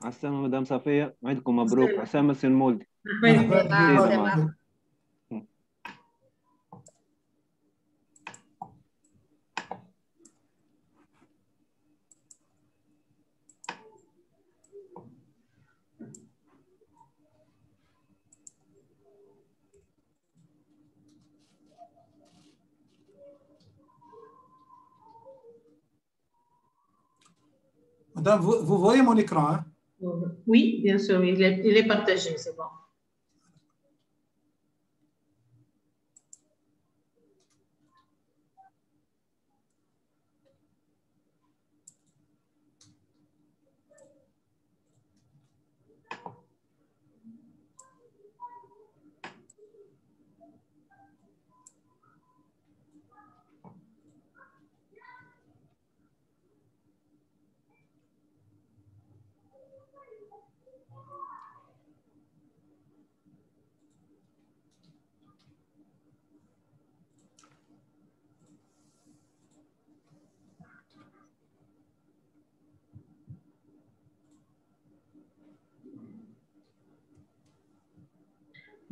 عسلامة مدام صفية، عيدكم مبروك. عسامة سنمولدي. مرحبا سيدة معك. Madame, vous voyez mon écran, hein? Oui, bien sûr, il est partagé, c'est bon.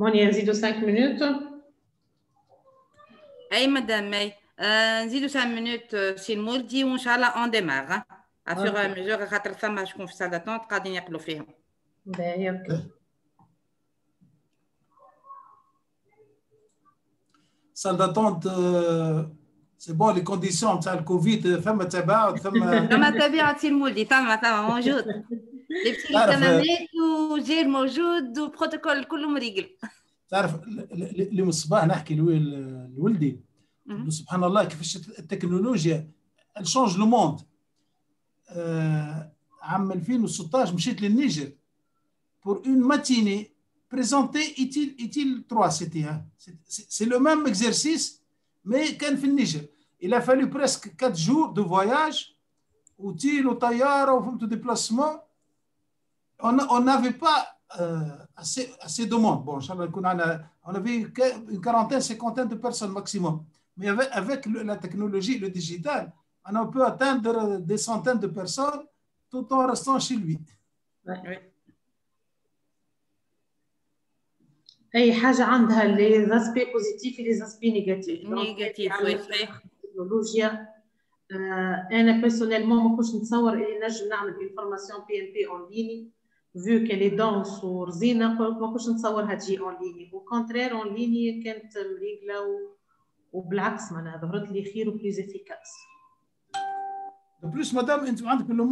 Monia, نزيدوا 5 minutes. اي مدام مي نزيدوا 5 minutes سي المولدي وان شاء الله اون ديمار افيغ ميجور خاطر ثم شكون في سال داتونت قاعدين يقلوا فيهم. باهي اوكي. Salle d'attente, c'est bon, les conditions تاع الكوفيد ثم تباعد ثم تباعد سي المولدي ثم موجود. لي بتي الكمامات وجيل موجود وبروتوكول كله مريقل. تعرف اللي من الصباح نحكي لولدي سبحان الله كيفاش التكنولوجيا شونج لو موند. عام 2016 مشيت للنيجر pour une matinée présenter ITIL 3 c'était c'est le même exercice mais كان في النيجر. Il a fallu presque 4 jours de voyage وتيل وطياره وفهمتوا déplacement. On n'avait pas assez de monde. Bon, on avait une quarantaine, cinquantaine de personnes maximum. Mais avec la technologie, le digital, on peut atteindre des centaines de personnes tout en restant chez lui. أي حاجة عندها les aspects positifs et les aspects négatifs. التكنولوجيا أنا personnellement ما كنتش نتصور إني نجم نعمل une formation PNP en ligne. vu qu'elle est dense ورزينة ما كنتش نتصورها تجي en ligne. au contraire en ligne كانت مريقلة وبالعكس معناها ظهرت لي خير و plus efficace. de plus madame أنت عندك le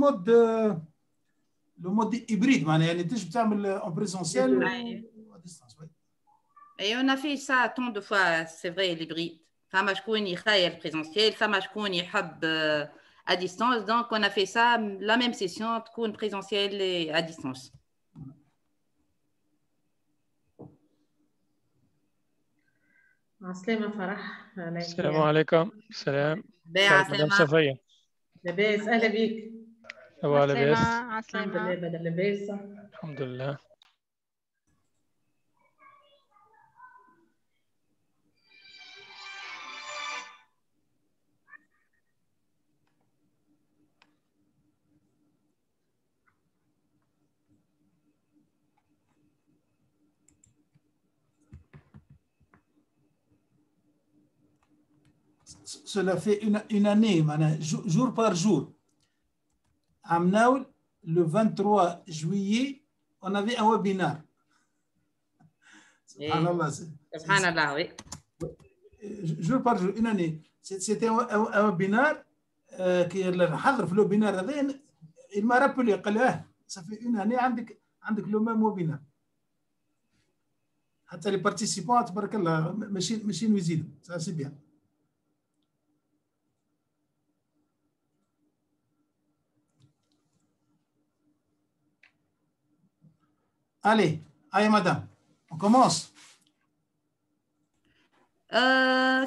mode hybride معناها يعني تنجم تعمل en présentiel ou à distance. Et on a fait ça tant de fois, c'est vrai, l'hybride. فما شكون يخايل présentiel, فما شكون يحب à distance. Donc on a fait ça, la même session, تكون présentiel et à distance. عسلامة فرح. السلام عليكم. السلام. مدام صفية. لاباس أهلا بك. لاباس. الحمد لله بدل لاباس. الحمد لله. Cela fait une année, jour par jour. À Mnaoul, le 23 juillet, on avait un webinaire. Subhanallah, oui. Jour par jour, une année. C'était un webinaire qui حضر في الويبينار هذا. Il m'a rappelé, قال لي ça fait une année عندك le même webinaire. حتى les participants تبارك الله ماشيين ويزيدوا. Ça c'est bien. Allez, madame, on commence.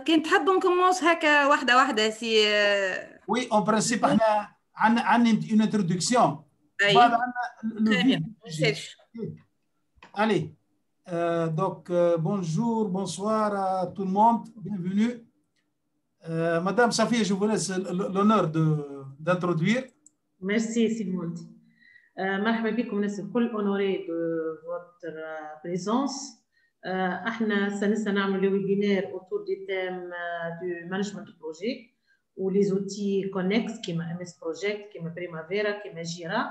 كنت تحب نكملوس هكا واحدة سي. Oui, en principe, on a une introduction. بعد le vif. Allez, donc bonjour, bonsoir à tout le monde, bienvenue. Madame Safia, je vous laisse l'honneur d'introduire. Merci Simone. مرحبا بكم الناس الكل اونوري دو فوتر بريزونس. احنا سنعمل ويبينار اوتور دي تيم دو مانجمنت بروجي ولي زوتي كونكس كيما ام اس بروجيكت كيما بريمافيرا كيما جيرا.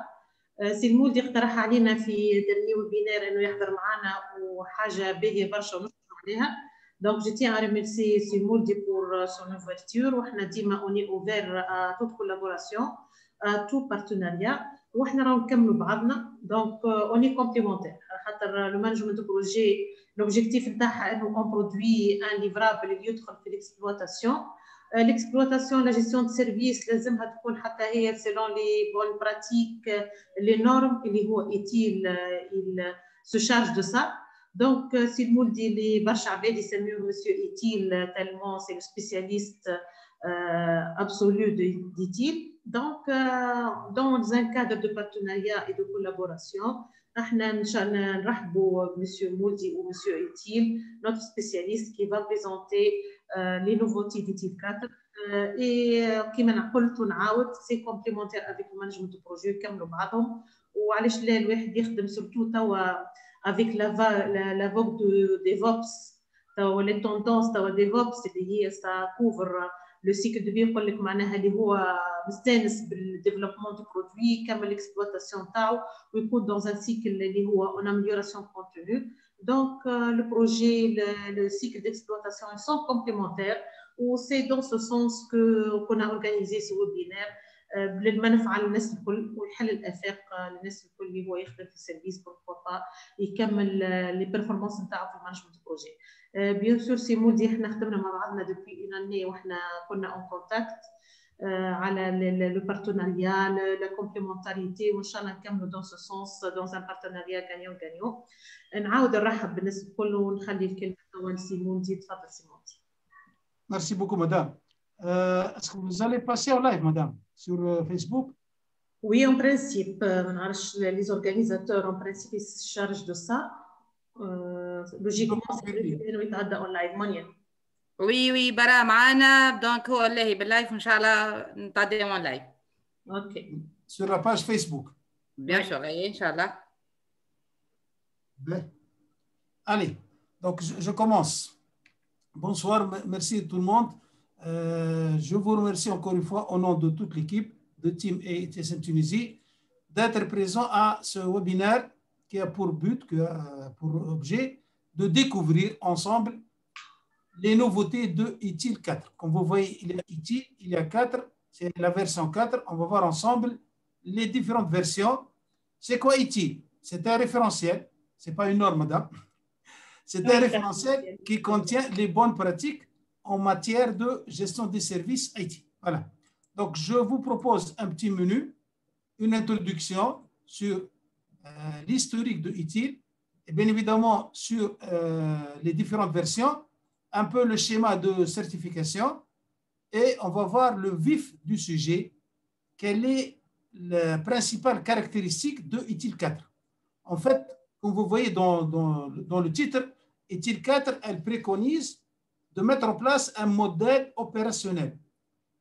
سي المولدي اقترح علينا في ديرني ويبينار انه يحضر معنا وحاجه باهيه برشا ونشكر عليها. دونك جو تيان ا ريميرسي سي المولدي بور سون اوفرتور وحنا ديما اوني اوفير ا توت كولابوراسيون ا تو بارتناريا وحنا راهو نكملوا بعضنا. دونك اوني كومبليمونتير خاطر لو مانجمنت بروجي لوبجيكتيف نتاعها انه اون برودوي ان ليفرابل اللي يدخل في الاكسبلواتاسيون. l'exploitation la gestion de service لازمها تكون حتى هي selon les bonnes pratiques les normes اللي هو utile il se charge de ça. donc si le moule dit les برشا عباد يسميوه monsieur utile tellement c'est le spécialiste absolu d'utile. donc dans un cadre de partenariat et de collaboration احنا ان شاء الله نرحبوا monsieur Mouldi ou monsieur Utile notre spécialiste qui va présenter les nouveautés d'Utile 4 et كما نقولت ونعاود c'est complémentaire avec le management de projet يكملوا بعضهم. وعلاش لا الواحد يخدم surtout توا avec la vogue de DevOps توا les tendances توا DevOps اللي هي ça couvre le cycle de vie يقول لك معناها اللي هو مستانس بالديفلوبمون دو برودوي كامل الاكسبلواتاسيون تاعو ويكون dans un cycle اللي هو en amélioration continue. donc le projet le cycle d'exploitation ils sont complémentaires ou c'est dans ce sens que qu'on a organisé ce webinaire للمنفعه للناس الكل ويحل الافاق للناس الكل اللي هو يخدم في السيرفيس بوركوا با يكمل لي بيرفورمانس نتاعو في المانجمنت بروجي. بيان سور سي مولدي احنا خدمنا مع بعضنا دوبي اون اني وحنا كنا اون كونتاكت على لو بارتناريا لا كومبليمونتاريتي وان شاء الله نكملوا دون سو سونس دون ان بارتناريا غانيون غانيون. نعاود نرحب بالناس الكل ونخلي الكلمه توا لسي مولدي. تفضل سي مولدي. Merci beaucoup, madame. Est-ce que vous allez passer en live, madame, sur Facebook? Oui, en principe. Les organisateurs, en principe, ils se chargent de ça. Logiquement, c'est en live. Monia. Oui, برا معانا دونك هو اللي باللايف ان شاء الله نتعداو en live. Ok. Sur la page Facebook. Bien sûr, ان شاء الله. Allez, donc je commence. Bonsoir, merci à tout le monde. Je vous remercie encore une fois au nom de toute l'équipe de Team EITSM Tunisie d'être présent à ce webinaire qui a pour but, qui a pour objet de découvrir ensemble les nouveautés de Utile 4. Comme vous voyez, il y a Utile, il y a 4, c'est la version 4. On va voir ensemble les différentes versions. C'est quoi Utile? C'est un référentiel, ce n'est pas une norme, madame. C'est un référentiel qui contient les bonnes pratiques en matière de gestion des services IT. Voilà. Donc, je vous propose un petit menu, une introduction sur l'historique de Utile et bien évidemment sur les différentes versions, un peu le schéma de certification et on va voir le vif du sujet, quelle est la principale caractéristique de Utile 4. En fait, comme vous voyez dans le titre, Utile 4, elle préconise de mettre en place un modèle opérationnel.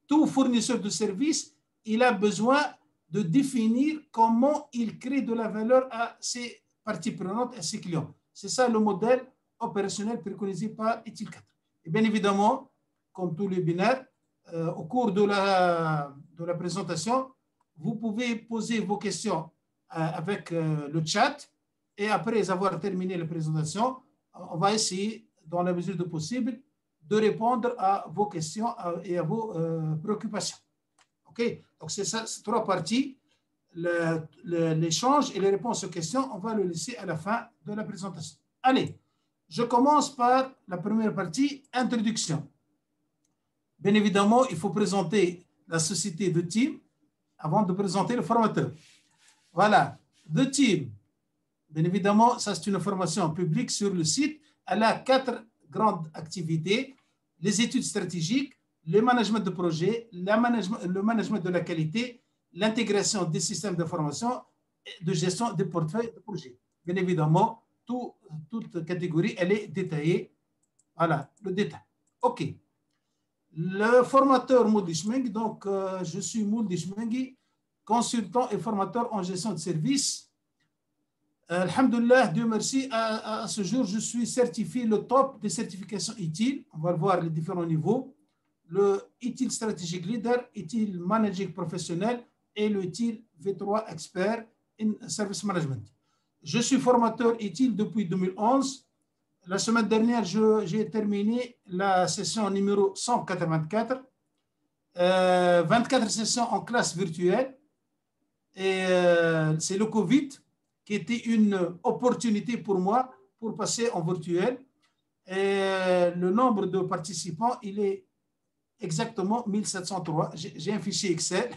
Tout fournisseur de services, il a besoin de définir comment il crée de la valeur à ses parties prenantes, à ses clients. C'est ça le modèle opérationnel préconisé par Utile 4. Et bien évidemment, comme tous les binaires, au cours de la présentation, vous pouvez poser vos questions avec le chat et après avoir terminé la présentation, on va essayer, dans la mesure du possible, de répondre à vos questions et à vos préoccupations. OK? Donc, c'est ça, c'est trois parties. L'échange et les réponses aux questions, on va le laisser à la fin de la présentation. Allez, je commence par la première partie, introduction. Bien évidemment, il faut présenter la société de Team avant de présenter le formateur. Voilà, de Team. Bien évidemment, ça c'est une formation publique sur le site. Elle a 4 grandes activités: les études stratégiques, le management de projet, le management de la qualité, l'intégration des systèmes d'information et de gestion des portefeuilles de projets. Bien évidemment, toute catégorie, elle est détaillée. Voilà, le détail. OK. Le formateur Mouldi Chmengi, donc je suis Mouldi Chmengi. consultant et formateur en gestion de services. Alhamdulillah, Dieu merci, à ce jour, je suis certifié le top des certifications ITIL. On va voir les différents niveaux. Le ITIL Strategic Leader, ITIL Managing Professionnel et le ITIL V3 Expert in Service Management. Je suis formateur ITIL depuis 2011. La semaine dernière, j'ai terminé la session numéro 184. 24 sessions en classe virtuelle. Et c'est le Covid qui était une opportunité pour moi pour passer en virtuel. Et le nombre de participants, il est exactement 1703. J'ai un fichier Excel.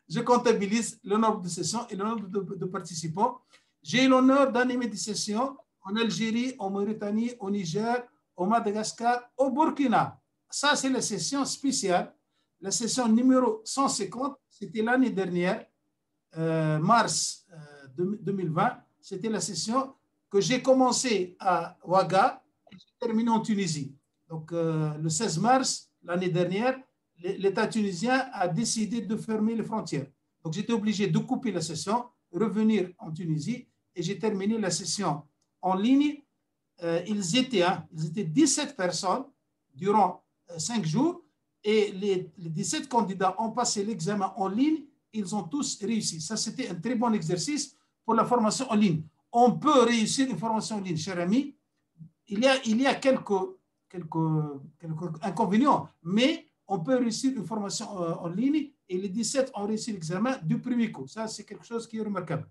Je comptabilise le nombre de sessions et le nombre de participants. J'ai eu l'honneur d'animer des sessions en Algérie, en Mauritanie, au Niger, au Madagascar, au Burkina. Ça, c'est la session spéciale. La session numéro 150, c'était l'année dernière, mars 2020. C'était la session que j'ai commencé à Ouaga et j'ai terminé en Tunisie. Donc, le 16 mars, l'année dernière, l'État tunisien a décidé de fermer les frontières. Donc, j'étais obligé de couper la session, revenir en Tunisie et j'ai terminé la session en ligne. Ils étaient 17 personnes durant 5 jours et les 17 candidats ont passé l'examen en ligne. Ils ont tous réussi. Ça, c'était un très bon exercice pour la formation en ligne. On peut réussir une formation en ligne, chers amis. Il y a quelques inconvénients, mais on peut réussir une formation en ligne et les 17 ont réussi l'examen du premier coup. Ça, c'est quelque chose qui est remarquable.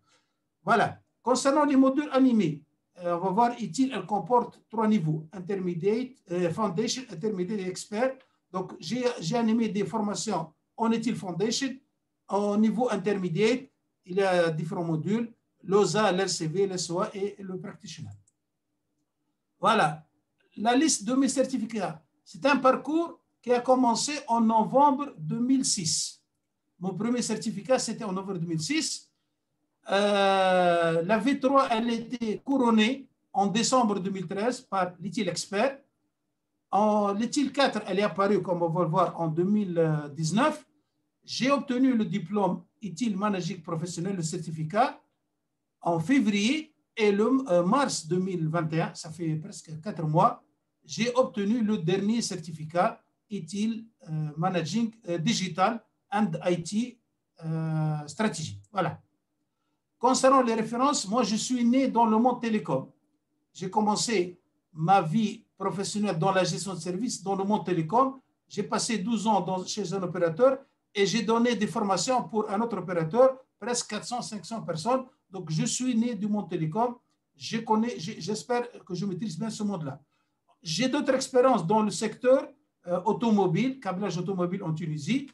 Voilà. Concernant les modules animés, on va voir, ITIL, elle comporte 3 niveaux, Intermediate, Foundation, Intermediate et Expert. Donc, j'ai animé des formations en ITIL Foundation. Au niveau Intermediate, il y a différents modules, l'OSA, l'RCV, l'SOA et le Practitioner. Voilà. La liste de mes certificats. C'est un parcours qui a commencé en novembre 2006. Mon premier certificat, c'était en novembre 2006. La V3, elle a été couronnée en décembre 2013 par l'ITIL Expert. L'ITIL 4, elle est apparue, comme on va le voir, en 2019. J'ai obtenu le diplôme ITIL Managing Professionnel, le certificat, en février et le mars 2021, ça fait presque 4 mois, j'ai obtenu le dernier certificat ITIL Managing Digital and IT Strategy. Voilà. Concernant les références, moi, je suis né dans le monde télécom. J'ai commencé ma vie professionnelle dans la gestion de services dans le monde télécom. J'ai passé 12 ans chez un opérateur et j'ai donné des formations pour un autre opérateur, presque 400-500 personnes. Donc, je suis né du monde télécom. J'espère que je maîtrise bien ce monde-là. J'ai d'autres expériences dans le secteur automobile, câblage automobile en Tunisie.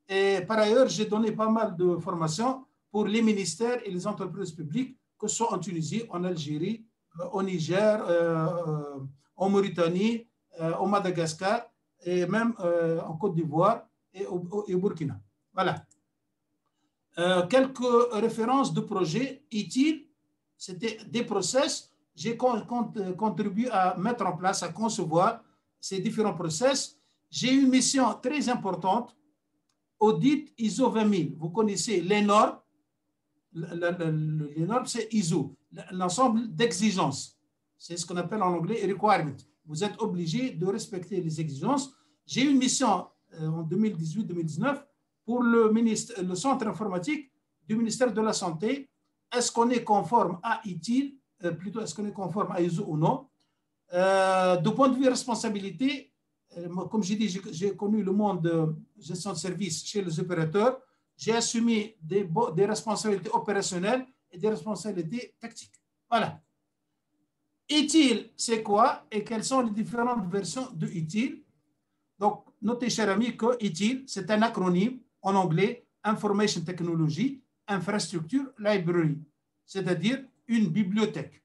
Et par ailleurs, j'ai donné pas mal de formations pour les ministères et les entreprises publiques, que ce soit en Tunisie, en Algérie, au Niger, en Mauritanie, au Madagascar et même en Côte d'Ivoire et au Burkina. Voilà. Quelques références de projets ITIL, c'était des process. J'ai contribué à mettre en place, à concevoir ces différents process. J'ai eu une mission très importante, audit ISO 20000. Vous connaissez les normes. Les normes, c'est ISO, l'ensemble d'exigences. C'est ce qu'on appelle en anglais requirement. Vous êtes obligé de respecter les exigences. J'ai eu une mission en 2018-2019 pour le centre informatique du ministère de la Santé. Est-ce qu'on est conforme à ITIL, plutôt est-ce qu'on est conforme à ISO ou non? Du point de vue responsabilité, comme j'ai dit, j'ai connu le monde de gestion de service chez les opérateurs. J'ai assumé des responsabilités opérationnelles et des responsabilités tactiques. Voilà. ITIL, c'est quoi et quelles sont les différentes versions de ITIL? Donc, notez, chers amis, que ITIL, c'est un acronyme en anglais, Information Technology, Infrastructure Library, c'est-à-dire une bibliothèque.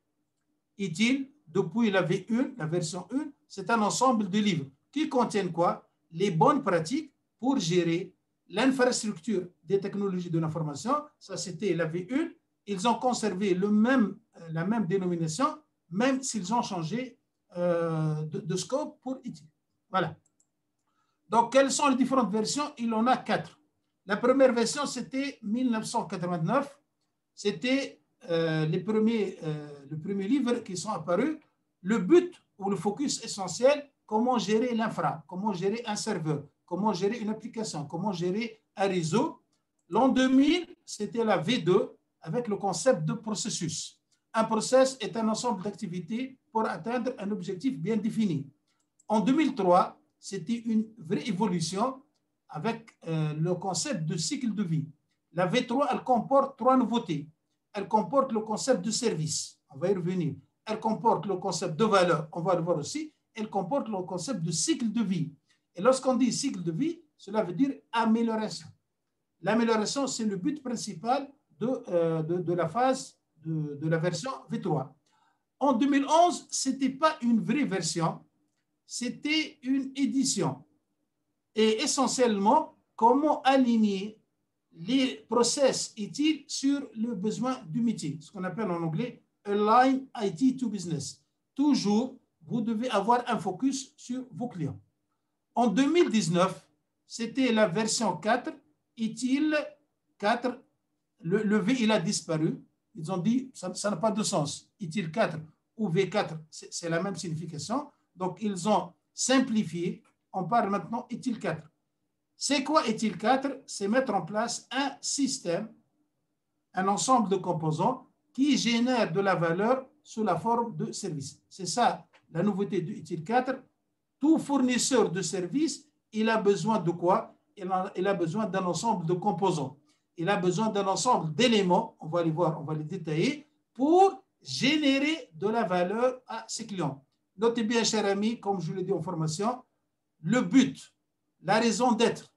ITIL, depuis la V1, la version 1, c'est un ensemble de livres qui contiennent quoi? Les bonnes pratiques pour gérer l'infrastructure des technologies de l'information. Ça, c'était la V1. Ils ont conservé la même dénomination, même s'ils ont changé de scope pour ITIL. Voilà. Donc, quelles sont les différentes versions? Il en a 4. La première version, c'était 1989. C'était le premier livre qui sont apparus. Le but ou le focus essentiel, comment gérer l'infra, comment gérer un serveur, comment gérer une application, comment gérer un réseau. L'an 2000, c'était la V2 avec le concept de processus. Un process est un ensemble d'activités pour atteindre un objectif bien défini. En 2003, c'était une vraie évolution avec le concept de cycle de vie. La V3, elle comporte 3 nouveautés. Elle comporte le concept de service, on va y revenir. Elle comporte le concept de valeur, on va le voir aussi. Elle comporte le concept de cycle de vie. Et lorsqu'on dit cycle de vie, cela veut dire amélioration. L'amélioration, c'est le but principal de la phase de la version V3. En 2011, ce n'était pas une vraie version, c'était une édition. Et essentiellement, comment aligner les process utiles sur le besoin du métier, ce qu'on appelle en anglais Align IT to Business. Toujours, vous devez avoir un focus sur vos clients. En 2019, c'était la version 4, utile 4. Le V, il a disparu. Ils ont dit, ça n'a pas de sens. Utile 4 ou V4, c'est la même signification. Donc, ils ont simplifié. On parle maintenant utile 4. C'est quoi utile 4? C'est mettre en place un système, un ensemble de composants qui génèrent de la valeur sous la forme de services. C'est ça la nouveauté de utile 4. Tout fournisseur de services, il a besoin de quoi? Il a besoin d'un ensemble de composants. Il a besoin d'un ensemble d'éléments, on va les voir, on va les détailler, pour générer de la valeur à ses clients. Notez bien, chers amis, comme je l'ai dit en formation, le but, la raison d'être,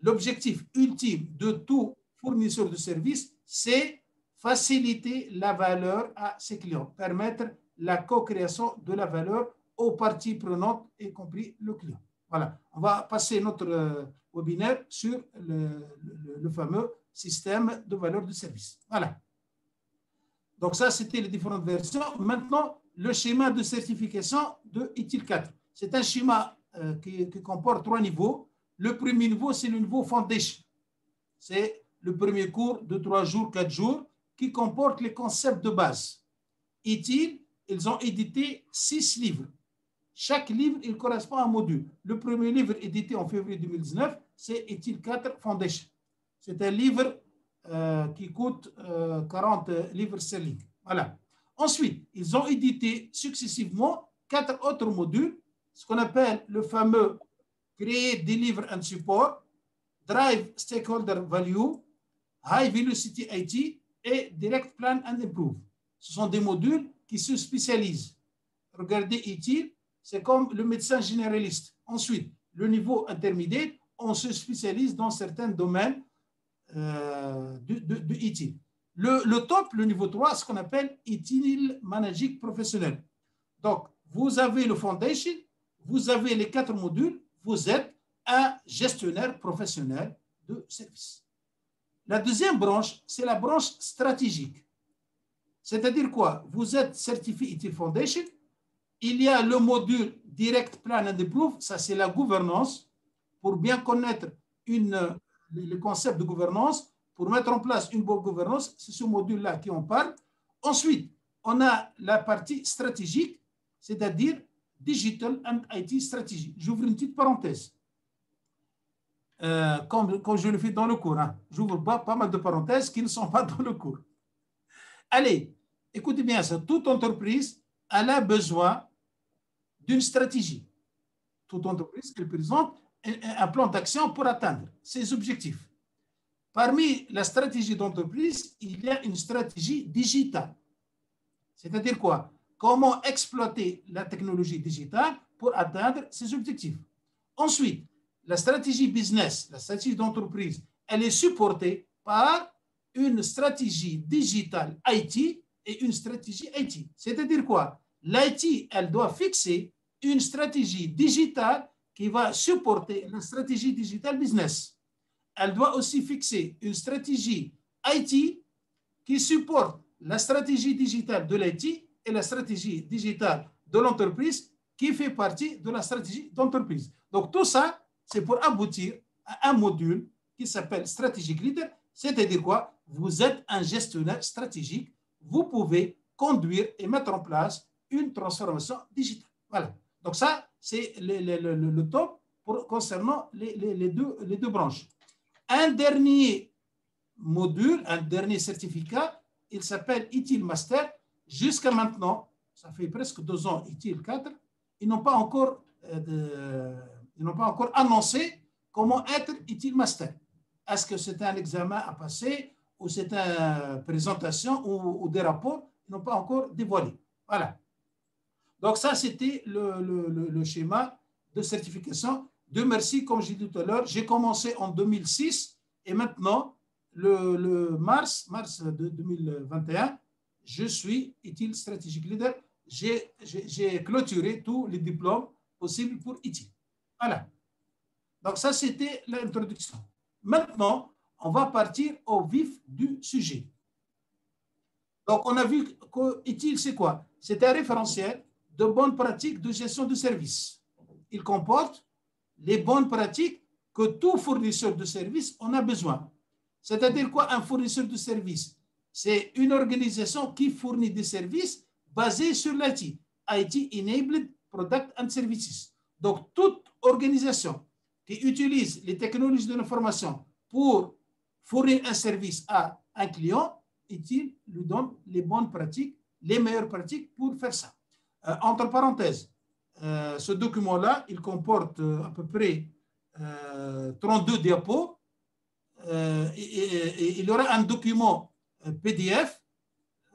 l'objectif ultime de tout fournisseur de services, c'est faciliter la valeur à ses clients, permettre la co-création de la valeur aux parties prenantes, y compris le client. Voilà, on va passer notre webinaire sur le fameux système de valeur de service. Voilà. Donc ça, c'était les différentes versions. Maintenant, le schéma de certification de utile 4. C'est un schéma qui comporte 3 niveaux. Le premier niveau, c'est le niveau Foundation. C'est le premier cours de 3 jours, 4 jours, qui comporte les concepts de base. Utile, ils ont édité 6 livres. Chaque livre, il correspond à un module. Le premier livre édité en février 2019, c'est utile 4 Foundation. C'est un livre qui coûte 40 livres sterling. Voilà. Ensuite, ils ont édité successivement 4 autres modules, ce qu'on appelle le fameux Create, Deliver and Support, Drive Stakeholder Value, High Velocity IT et Direct Plan and Improve. Ce sont des modules qui se spécialisent. Regardez utile, c'est comme le médecin généraliste. Ensuite, le niveau intermédiaire, on se spécialise dans certains domaines de utile. Le top, le niveau 3, ce qu'on appelle utile managing professionnel. Donc, vous avez le foundation, vous avez les 4 modules, vous êtes un gestionnaire professionnel de service. La deuxième branche, c'est la branche stratégique. C'est-à-dire quoi? Vous êtes certifié utile foundation. Il y a le module Direct Plan and Improve, ça c'est la gouvernance, pour bien connaître le concept de gouvernance, pour mettre en place une bonne gouvernance, c'est ce module-là qui en parle. Ensuite, on a la partie stratégique, c'est-à-dire Digital and IT Strategy. J'ouvre une petite parenthèse, comme je le fais dans le cours. Hein. J'ouvre pas mal de parenthèses qui ne sont pas dans le cours. Allez, écoutez bien ça. Toute entreprise, elle a besoin d'une stratégie. Toute entreprise, elle présente un plan d'action pour atteindre ses objectifs. Parmi la stratégie d'entreprise, il y a une stratégie digitale. C'est-à-dire quoi? Comment exploiter la technologie digitale pour atteindre ses objectifs. Ensuite, la stratégie business, la stratégie d'entreprise, elle est supportée par une stratégie digitale IT et une stratégie IT. C'est-à-dire quoi? L'IT, elle doit fixer une stratégie digitale qui va supporter la stratégie digitale business. Elle doit aussi fixer une stratégie IT qui supporte la stratégie digitale de l'IT et la stratégie digitale de l'entreprise qui fait partie de la stratégie d'entreprise. Donc tout ça, c'est pour aboutir à un module qui s'appelle Strategic Leader. C'est-à-dire quoi? Vous êtes un gestionnaire stratégique. Vous pouvez conduire et mettre en place une transformation digitale. Voilà. Donc ça, c'est le top concernant les deux branches. Un dernier module, un dernier certificat, il s'appelle ITIL Master. Jusqu'à maintenant, ça fait presque 2 ans, ITIL 4, ils n'ont pas encore annoncé comment être ITIL Master. Est-ce que c'est un examen à passer ou c'est une présentation ou des rapports? Ils n'ont pas encore dévoilé. Voilà. Donc ça, c'était le schéma de certification. Dieu merci, comme j'ai dit tout à l'heure, j'ai commencé en 2006 et maintenant, le mars de 2021, je suis ITIL Strategic Leader. J'ai clôturé tous les diplômes possibles pour ITIL. Voilà. Donc ça, c'était l'introduction. Maintenant, on va partir au vif du sujet. Donc, on a vu que ITIL, c'est quoi? C'est un référentiel de bonnes pratiques de gestion de services. Il comporte les bonnes pratiques que tout fournisseur de services en a besoin. C'est-à-dire quoi, un fournisseur de services? C'est une organisation qui fournit des services basés sur l'IT, IT Enabled Product and Services. Donc, toute organisation qui utilise les technologies de l'information pour fournir un service à un client, ITIL lui donne les bonnes pratiques, les meilleures pratiques pour faire ça. Entre parenthèses, ce document-là, il comporte à peu près 32 diapos. Et il y aura un document PDF.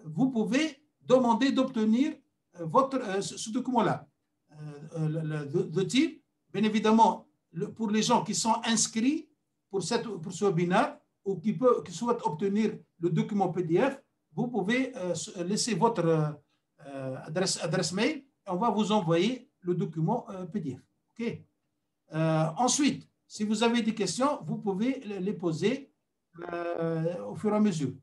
Vous pouvez demander d'obtenir ce document-là. De type, bien évidemment, pour les gens qui sont inscrits pour ce webinaire ou qui souhaitent obtenir le document PDF, vous pouvez laisser votre adresse mail et on va vous envoyer le document PDF. Okay? Ensuite, si vous avez des questions, vous pouvez les poser au fur et à mesure.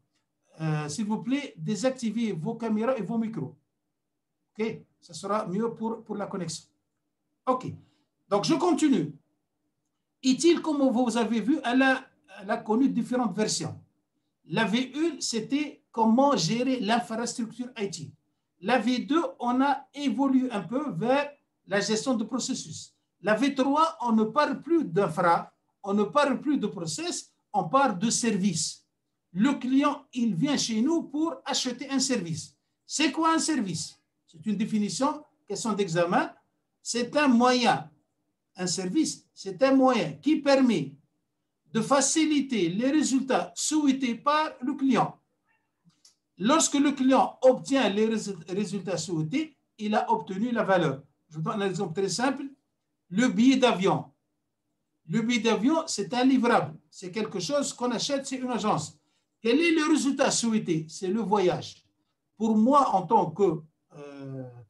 S'il vous plaît, désactivez vos caméras et vos micros. OK? Ça sera mieux pour la connexion. OK. Donc, je continue. ITIL, comme vous avez vu, elle a connu différentes versions. La V1, c'était comment gérer l'infrastructure IT. La V2, on a évolué un peu vers la gestion de processus. La V3, on ne parle plus d'infra, on ne parle plus de process, on parle de service. Le client, il vient chez nous pour acheter un service. C'est quoi un service? C'est une définition, question d'examen. C'est un moyen, un service, c'est un moyen qui permet de faciliter les résultats souhaités par le client. Lorsque le client obtient les résultats souhaités, il a obtenu la valeur. Je vous donne un exemple très simple. Le billet d'avion. Le billet d'avion, c'est un livrable. C'est quelque chose qu'on achète, c'est une agence. Quel est le résultat souhaité? C'est le voyage. Pour moi, en tant que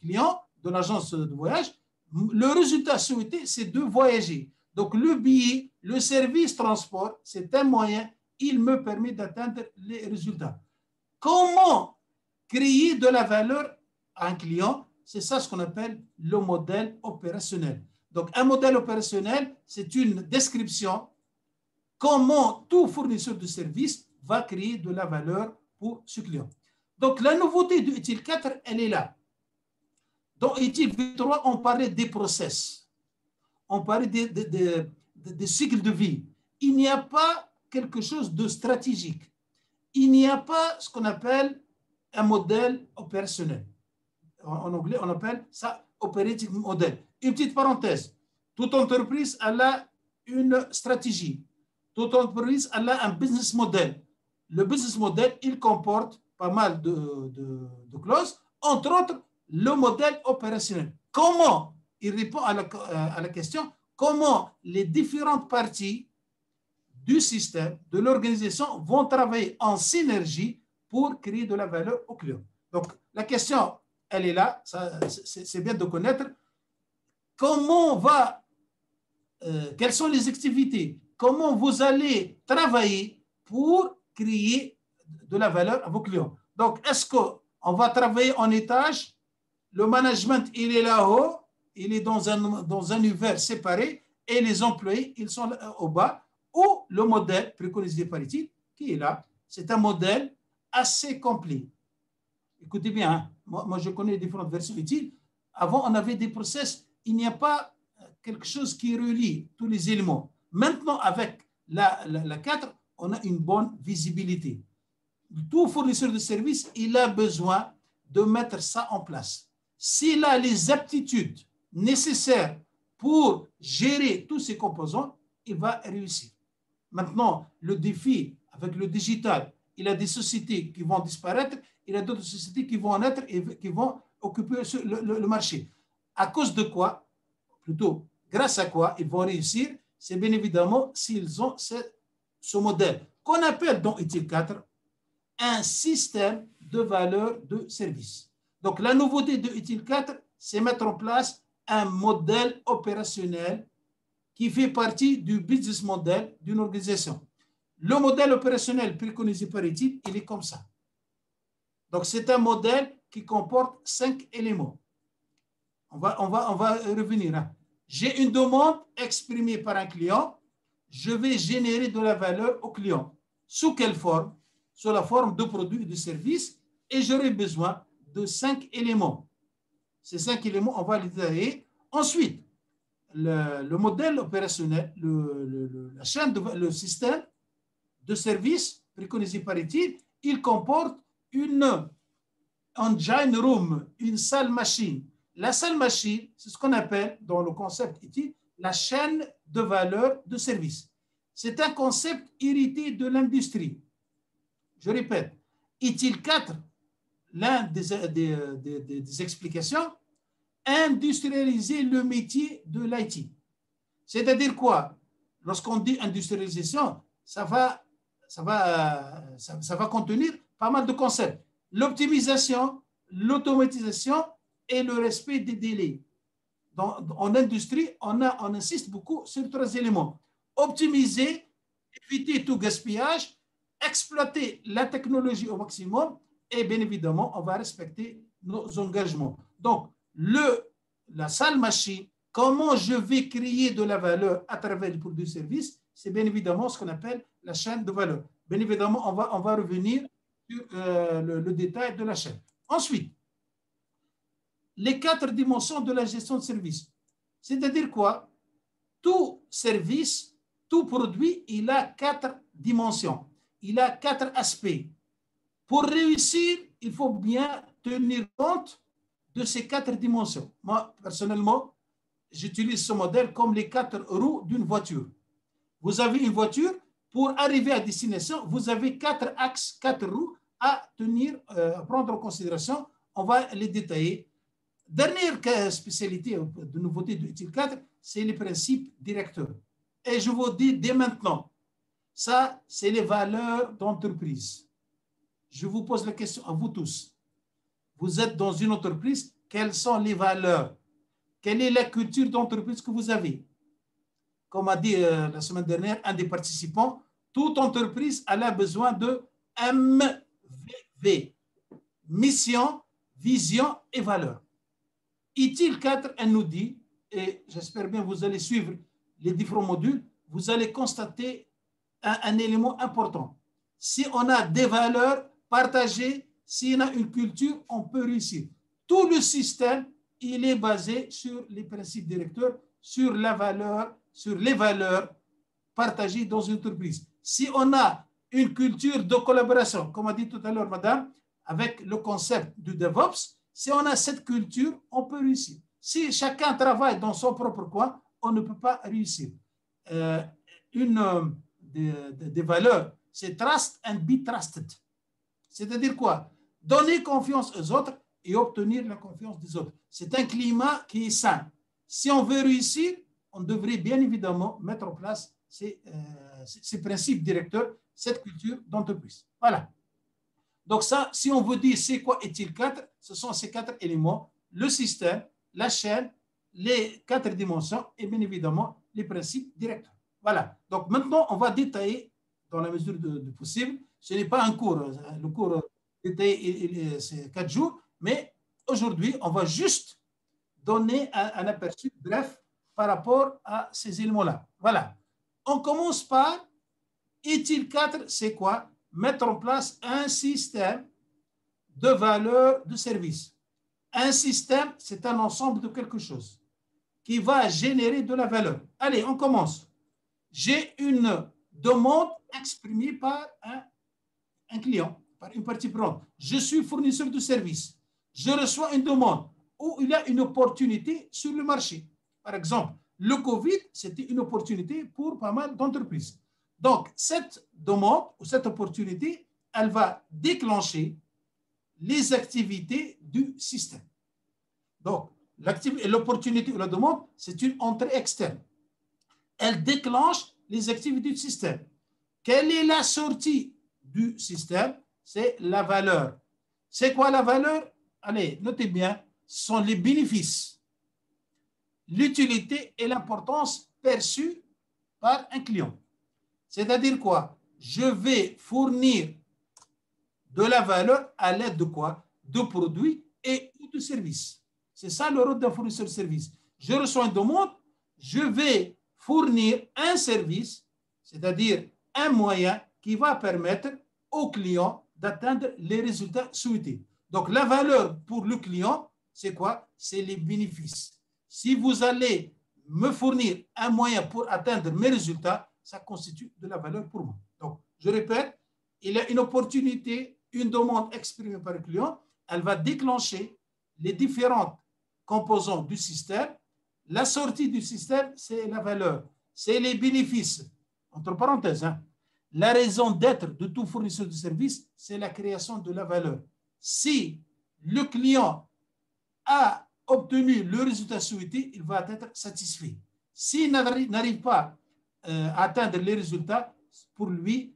client de l'agence de voyage, le résultat souhaité, c'est de voyager. Donc, le billet, le service transport, c'est un moyen, il me permet d'atteindre les résultats. Comment créer de la valeur à un client? C'est ça ce qu'on appelle le modèle opérationnel. Donc, un modèle opérationnel, c'est une description comment tout fournisseur de services va créer de la valeur pour ce client. Donc, la nouveauté de ITIL 4, elle est là. Dans ITIL V3, on parlait des process. On parlait des cycles de vie. Il n'y a pas quelque chose de stratégique. Il n'y a pas ce qu'on appelle un modèle opérationnel. En anglais, on appelle ça operating model. Une petite parenthèse. Toute entreprise, elle a une stratégie. Toute entreprise, elle a un business model. Le business model, il comporte pas mal de clauses, entre autres, le modèle opérationnel. Comment? Il répond à la question, comment les différentes parties du système, de l'organisation vont travailler en synergie pour créer de la valeur au client. Donc, la question, elle est là, c'est bien de connaître comment quelles sont les activités, comment vous allez travailler pour créer de la valeur à vos clients. Donc, est-ce qu'on va travailler en étage? Le management, il est là-haut, il est dans un univers séparé et les employés, ils sont au bas. ou le modèle préconisé par ITIL qui est là. C'est un modèle assez complet. Écoutez bien, hein, moi je connais différentes versions ITIL. Avant, on avait des process, il n'y a pas quelque chose qui relie tous les éléments. Maintenant, avec la 4, on a une bonne visibilité. Tout fournisseur de services, il a besoin de mettre ça en place. S'il a les aptitudes nécessaires pour gérer tous ces composants, il va réussir. Maintenant, le défi avec le digital, il y a des sociétés qui vont disparaître, il y a d'autres sociétés qui vont naître et qui vont occuper le marché. À cause de quoi, plutôt grâce à quoi ils vont réussir, c'est bien évidemment s'ils ont ce modèle qu'on appelle dans ITIL 4 un système de valeur de service. Donc la nouveauté de ITIL 4, c'est mettre en place un modèle opérationnel qui fait partie du business model d'une organisation. Le modèle opérationnel préconisé par ITIL, il est comme ça. Donc c'est un modèle qui comporte 5 éléments. On va revenir. Hein. J'ai une demande exprimée par un client. Je vais générer de la valeur au client. Sous quelle forme? Sous la forme de produits et de services. Et j'aurai besoin de 5 éléments. Ces 5 éléments, on va les détailler. Ensuite, le modèle opérationnel, la chaîne le système de services préconisé par ITIL, il comporte une engine room, une salle machine. La salle machine, c'est ce qu'on appelle dans le concept ITIL la chaîne de valeur de service. C'est un concept hérité de l'industrie. Je répète, ITIL 4, l'un des explications, industrialiser le métier de l'IT. C'est-à-dire quoi? Lorsqu'on dit industrialisation, ça va contenir pas mal de concepts. L'optimisation, l'automatisation et le respect des délais. En industrie, on insiste beaucoup sur 3 éléments. Optimiser, éviter tout gaspillage, exploiter la technologie au maximum et bien évidemment, on va respecter nos engagements. Donc, la salle machine, comment je vais créer de la valeur à travers les produits et services, c'est bien évidemment ce qu'on appelle la chaîne de valeur. Bien évidemment, on va revenir sur le détail de la chaîne. Ensuite, les 4 dimensions de la gestion de service. C'est-à-dire quoi? Tout service, tout produit, il a 4 dimensions. Il a 4 aspects. Pour réussir, il faut bien tenir compte de ces 4 dimensions. Moi, personnellement, j'utilise ce modèle comme les 4 roues d'une voiture. Vous avez une voiture, pour arriver à destination, vous avez 4 axes, 4 roues à tenir, à prendre en considération. On va les détailler. Dernière spécialité de nouveauté de ITIL 4, c'est les principes directeurs. Et je vous dis dès maintenant, ça, c'est les valeurs d'entreprise. Je vous pose la question à vous tous. Vous êtes dans une entreprise, quelles sont les valeurs? Quelle est la culture d'entreprise que vous avez? Comme a dit la semaine dernière un des participants, toute entreprise a besoin de MVV, mission, vision et valeur. ITIL 4, elle nous dit, et j'espère bien que vous allez suivre les différents modules, vous allez constater un élément important. Si on a des valeurs partagées, si on a une culture, on peut réussir. Tout le système, il est basé sur les principes directeurs, sur la valeur, sur les valeurs partagées dans une entreprise. Si on a une culture de collaboration, comme a dit tout à l'heure madame, avec le concept du DevOps, si on a cette culture, on peut réussir. Si chacun travaille dans son propre coin, on ne peut pas réussir. Une des valeurs, c'est trust and be trusted. C'est-à-dire quoi? Donner confiance aux autres et obtenir la confiance des autres. C'est un climat qui est sain. Si on veut réussir, on devrait bien évidemment mettre en place ces principes directeurs, cette culture d'entreprise. Voilà. Donc ça, si on veut dire c'est quoi ITIL 4, ce sont ces 4 éléments, le système, la chaîne, les 4 dimensions et bien évidemment les principes directeurs. Voilà. Donc maintenant, on va détailler dans la mesure du possible. Ce n'est pas un cours. Le cours détaillé, c'est 4 jours, mais aujourd'hui, on va juste donner un aperçu bref par rapport à ces éléments-là. Voilà. On commence par utile 4, c'est quoi? Mettre en place un système de valeur de service. Un système, c'est un ensemble de quelque chose qui va générer de la valeur. Allez, on commence. J'ai une demande exprimée par un client, par une partie prenante. Je suis fournisseur de service. Je reçois une demande où il y a une opportunité sur le marché. Par exemple, le Covid, c'était une opportunité pour pas mal d'entreprises. Donc, cette demande ou cette opportunité, elle va déclencher les activités du système. Donc, l'opportunité ou la demande, c'est une entrée externe. Elle déclenche les activités du système. Quelle est la sortie du système? C'est la valeur. C'est quoi la valeur? Allez, notez bien, ce sont les bénéfices, l'utilité et l'importance perçue par un client. C'est-à-dire quoi? Je vais fournir de la valeur à l'aide de quoi? De produits et de services. C'est ça le rôle d'un fournisseur de service. Je reçois une demande, je vais fournir un service, c'est-à-dire un moyen qui va permettre au client d'atteindre les résultats souhaités. Donc, la valeur pour le client, c'est quoi? C'est les bénéfices. Si vous allez me fournir un moyen pour atteindre mes résultats, ça constitue de la valeur pour moi. Donc, je répète, il y a une opportunité, une demande exprimée par le client, elle va déclencher les différentes composants du système. La sortie du système, c'est la valeur, c'est les bénéfices. Entre parenthèses, hein. La raison d'être de tout fournisseur de service, c'est la création de la valeur. Si le client a obtenu le résultat souhaité, il va être satisfait. S'il n'arrive pas à atteindre les résultats, pour lui,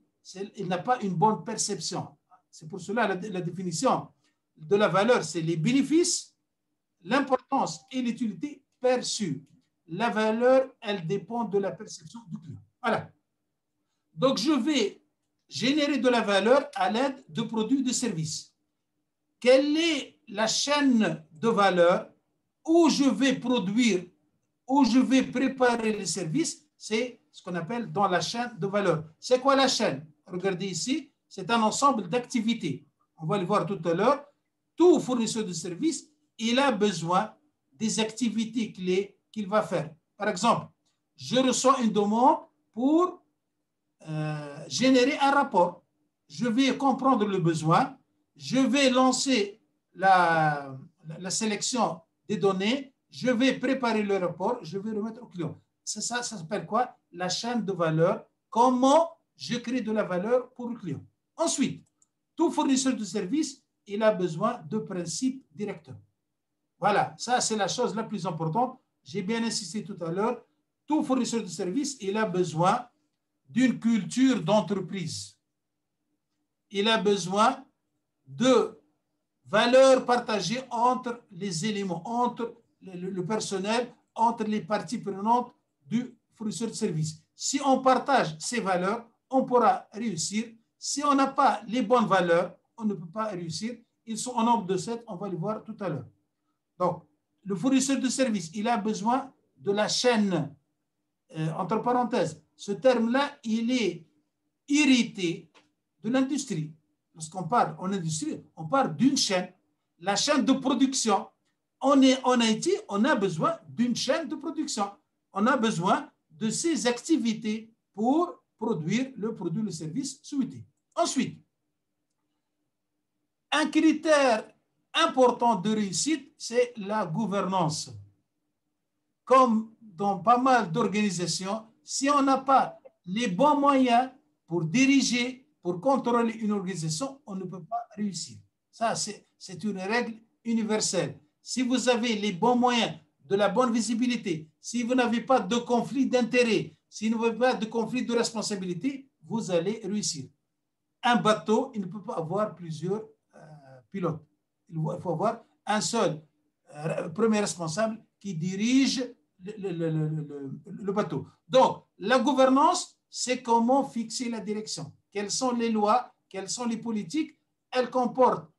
il n'a pas une bonne perception. C'est pour cela la définition de la valeur, c'est les bénéfices, l'importance et l'utilité perçue. La valeur, elle dépend de la perception du client. Voilà. Donc, je vais générer de la valeur à l'aide de produits et de services. Quelle est la chaîne de valeur où je vais produire, où je vais préparer les services? C'est ce qu'on appelle dans la chaîne de valeur. C'est quoi la chaîne? Regardez ici, c'est un ensemble d'activités. On va le voir tout à l'heure. Tout fournisseur de services, il a besoin des activités clés qu'il va faire. Par exemple, je reçois une demande pour générer un rapport. Je vais comprendre le besoin. Je vais lancer la sélection des données. Je vais préparer le rapport. Je vais remettre au client. Ça s'appelle quoi? La chaîne de valeur. Comment je crée de la valeur pour le client. Ensuite, tout fournisseur de services, il a besoin de principes directeurs. Voilà, ça c'est la chose la plus importante. J'ai bien insisté tout à l'heure. Tout fournisseur de services, il a besoin d'une culture d'entreprise. Il a besoin de valeurs partagées entre les éléments, entre le personnel, entre les parties prenantes du fournisseur de services. Si on partage ces valeurs, on pourra réussir. Si on n'a pas les bonnes valeurs, on ne peut pas réussir. Ils sont en nombre de 7, on va les voir tout à l'heure. Donc, le fournisseur de services, il a besoin de la chaîne. Entre parenthèses, ce terme-là, il est hérité de l'industrie. Lorsqu'on parle en industrie, on parle d'une chaîne. La chaîne de production. En Haïti, on a besoin d'une chaîne de production. On a besoin de ces activités pour produire le produit, le service souhaité. Ensuite, un critère important de réussite, c'est la gouvernance. Comme dans pas mal d'organisations, si on n'a pas les bons moyens pour diriger, pour contrôler une organisation, on ne peut pas réussir. Ça, c'est une règle universelle. Si vous avez les bons moyens, de la bonne visibilité, si vous n'avez pas de conflit d'intérêt, si vous n'avez pas de conflit de responsabilité, vous allez réussir. Un bateau, il ne peut pas avoir plusieurs pilotes. Il faut avoir un seul premier responsable qui dirige le bateau. Donc, la gouvernance, c'est comment fixer la direction. Quelles sont les lois, quelles sont les politiques. Elles comportent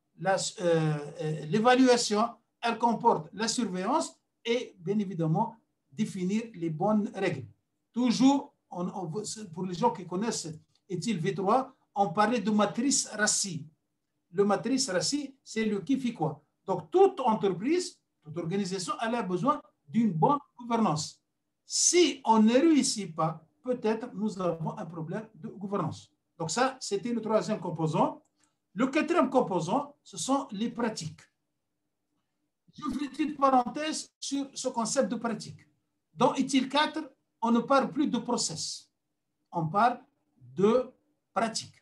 l'évaluation, elles comportent la surveillance et, bien évidemment, définir les bonnes règles. Toujours pour les gens qui connaissent éthyle V3, on parlait de matrice RACI. Le matrice RACI, c'est le qui fait quoi. Donc, toute entreprise, toute organisation, elle a besoin d'une bonne gouvernance. Si on ne réussit pas, peut-être nous avons un problème de gouvernance. Donc ça, c'était le troisième composant. Le quatrième composant, ce sont les pratiques. J'ouvre une petite parenthèse sur ce concept de pratique. Dans éthyle 4, on ne parle plus de process. On parle de pratique.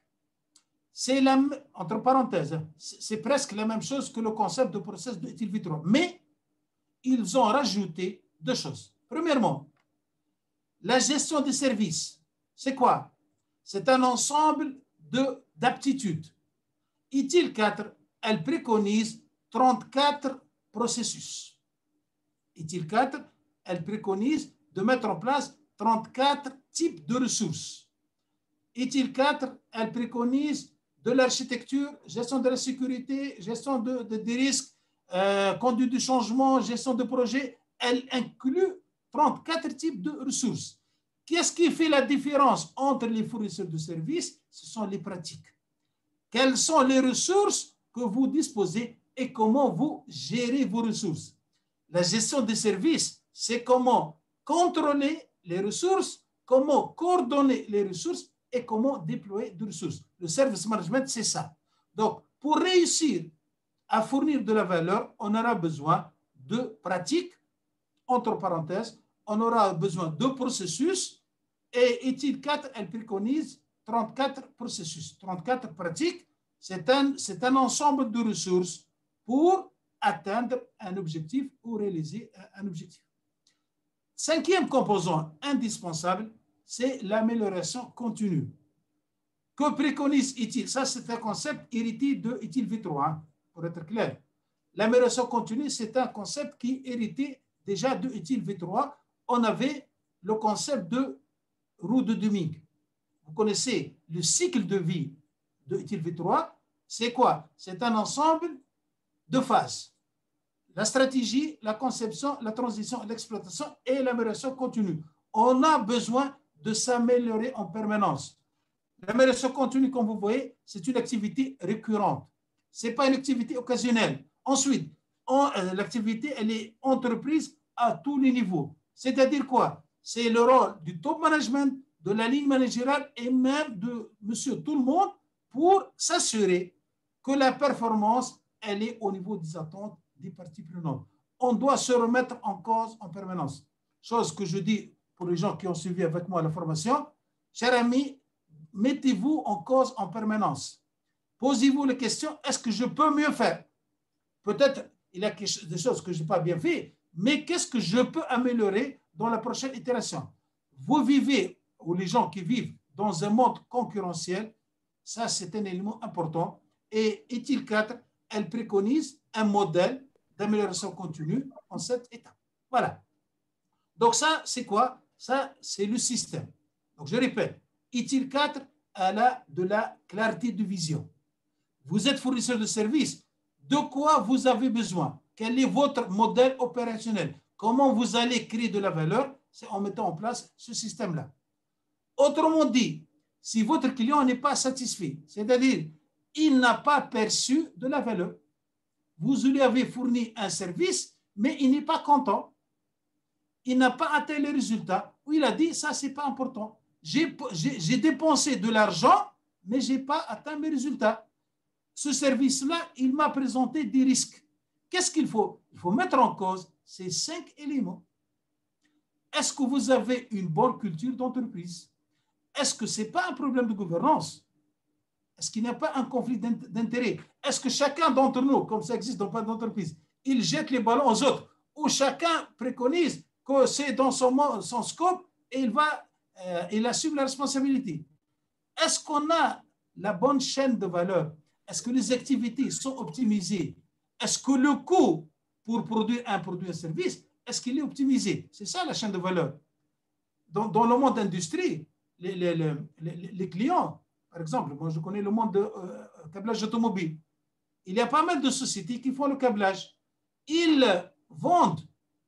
C'est entre parenthèses, c'est presque la même chose que le concept de process de éthyle V3. Mais ils ont rajouté deux choses. Premièrement, la gestion des services. C'est quoi? C'est un ensemble d'aptitudes. éthyle 4, elle préconise 34 processus. éthyle 4, elle préconise de mettre en place 34 types de ressources. éthyle 4, elle préconise de l'architecture, gestion de la sécurité, gestion des risques, conduite du changement, gestion de projet. Elle inclut 34 types de ressources. Qu'est-ce qui fait la différence entre les fournisseurs de services? Ce sont les pratiques. Quelles sont les ressources que vous disposez et comment vous gérez vos ressources? La gestion des services, c'est comment contrôler les ressources, comment coordonner les ressources et comment déployer des ressources. Le service management, c'est ça. Donc, pour réussir à fournir de la valeur, on aura besoin de pratiques, entre parenthèses, on aura besoin de processus et éthyle 4, elle préconise 34 processus, 34 pratiques. C'est un ensemble de ressources pour atteindre un objectif ou réaliser un objectif. Cinquième composant indispensable, c'est l'amélioration continue. Que préconise éthyle? Ça, c'est un concept hérité de éthyle V3, hein, pour être clair. L'amélioration continue, c'est un concept qui est hérité déjà de éthyle V3. On avait le concept de roue de Deming. Vous connaissez le cycle de vie de éthyle V3. C'est quoi? C'est un ensemble de phases. La stratégie, la conception, la transition, l'exploitation et l'amélioration continue. On a besoin de s'améliorer en permanence. L'amélioration continue, comme vous voyez, c'est une activité récurrente. Ce n'est pas une activité occasionnelle. Ensuite, l'activité, elle est entreprise à tous les niveaux. C'est-à-dire quoi? C'est le rôle du top management, de la ligne managériale et même de monsieur tout le monde pour s'assurer que la performance, elle est au niveau des attentes des parties prenantes. On doit se remettre en cause en permanence. Chose que je dis pour les gens qui ont suivi avec moi la formation, chers amis, mettez-vous en cause en permanence. Posez-vous la question, est-ce que je peux mieux faire? Peut-être il y a des choses que je n'ai pas bien fait, mais qu'est-ce que je peux améliorer dans la prochaine itération? Vous vivez, ou les gens qui vivent dans un monde concurrentiel, ça c'est un élément important. Et éthyle 4, elle préconise un modèle d'amélioration continue en 7 étapes. Voilà. Donc ça, c'est quoi? Ça, c'est le système. Donc je répète, éthyle 4, elle a de la clarté de vision. Vous êtes fournisseur de services. De quoi vous avez besoin? Quel est votre modèle opérationnel? Comment vous allez créer de la valeur? C'est en mettant en place ce système-là. Autrement dit, si votre client n'est pas satisfait, c'est-à-dire il n'a pas perçu de la valeur, vous lui avez fourni un service, mais il n'est pas content, il n'a pas atteint les résultats, ou il a dit, ça, c'est pas important. J'ai dépensé de l'argent, mais je n'ai pas atteint mes résultats. Ce service-là, il m'a présenté des risques. Qu'est-ce qu'il faut? Il faut mettre en cause ces 5 éléments. Est-ce que vous avez une bonne culture d'entreprise? Est-ce que ce n'est pas un problème de gouvernance? Est-ce qu'il n'y a pas un conflit d'intérêts? Est-ce que chacun d'entre nous, comme ça existe dans pas d'entreprise, il jette les ballons aux autres, ou chacun préconise que c'est dans son scope et il assume la responsabilité? Est-ce qu'on a la bonne chaîne de valeur? Est-ce que les activités sont optimisées? Est-ce que le coût pour produire un produit ou un service, est-ce qu'il est optimisé? C'est ça la chaîne de valeur. Dans le monde d'industrie, les clients, par exemple, moi je connais le monde de câblage automobile. Il y a pas mal de sociétés qui font le câblage. Ils vendent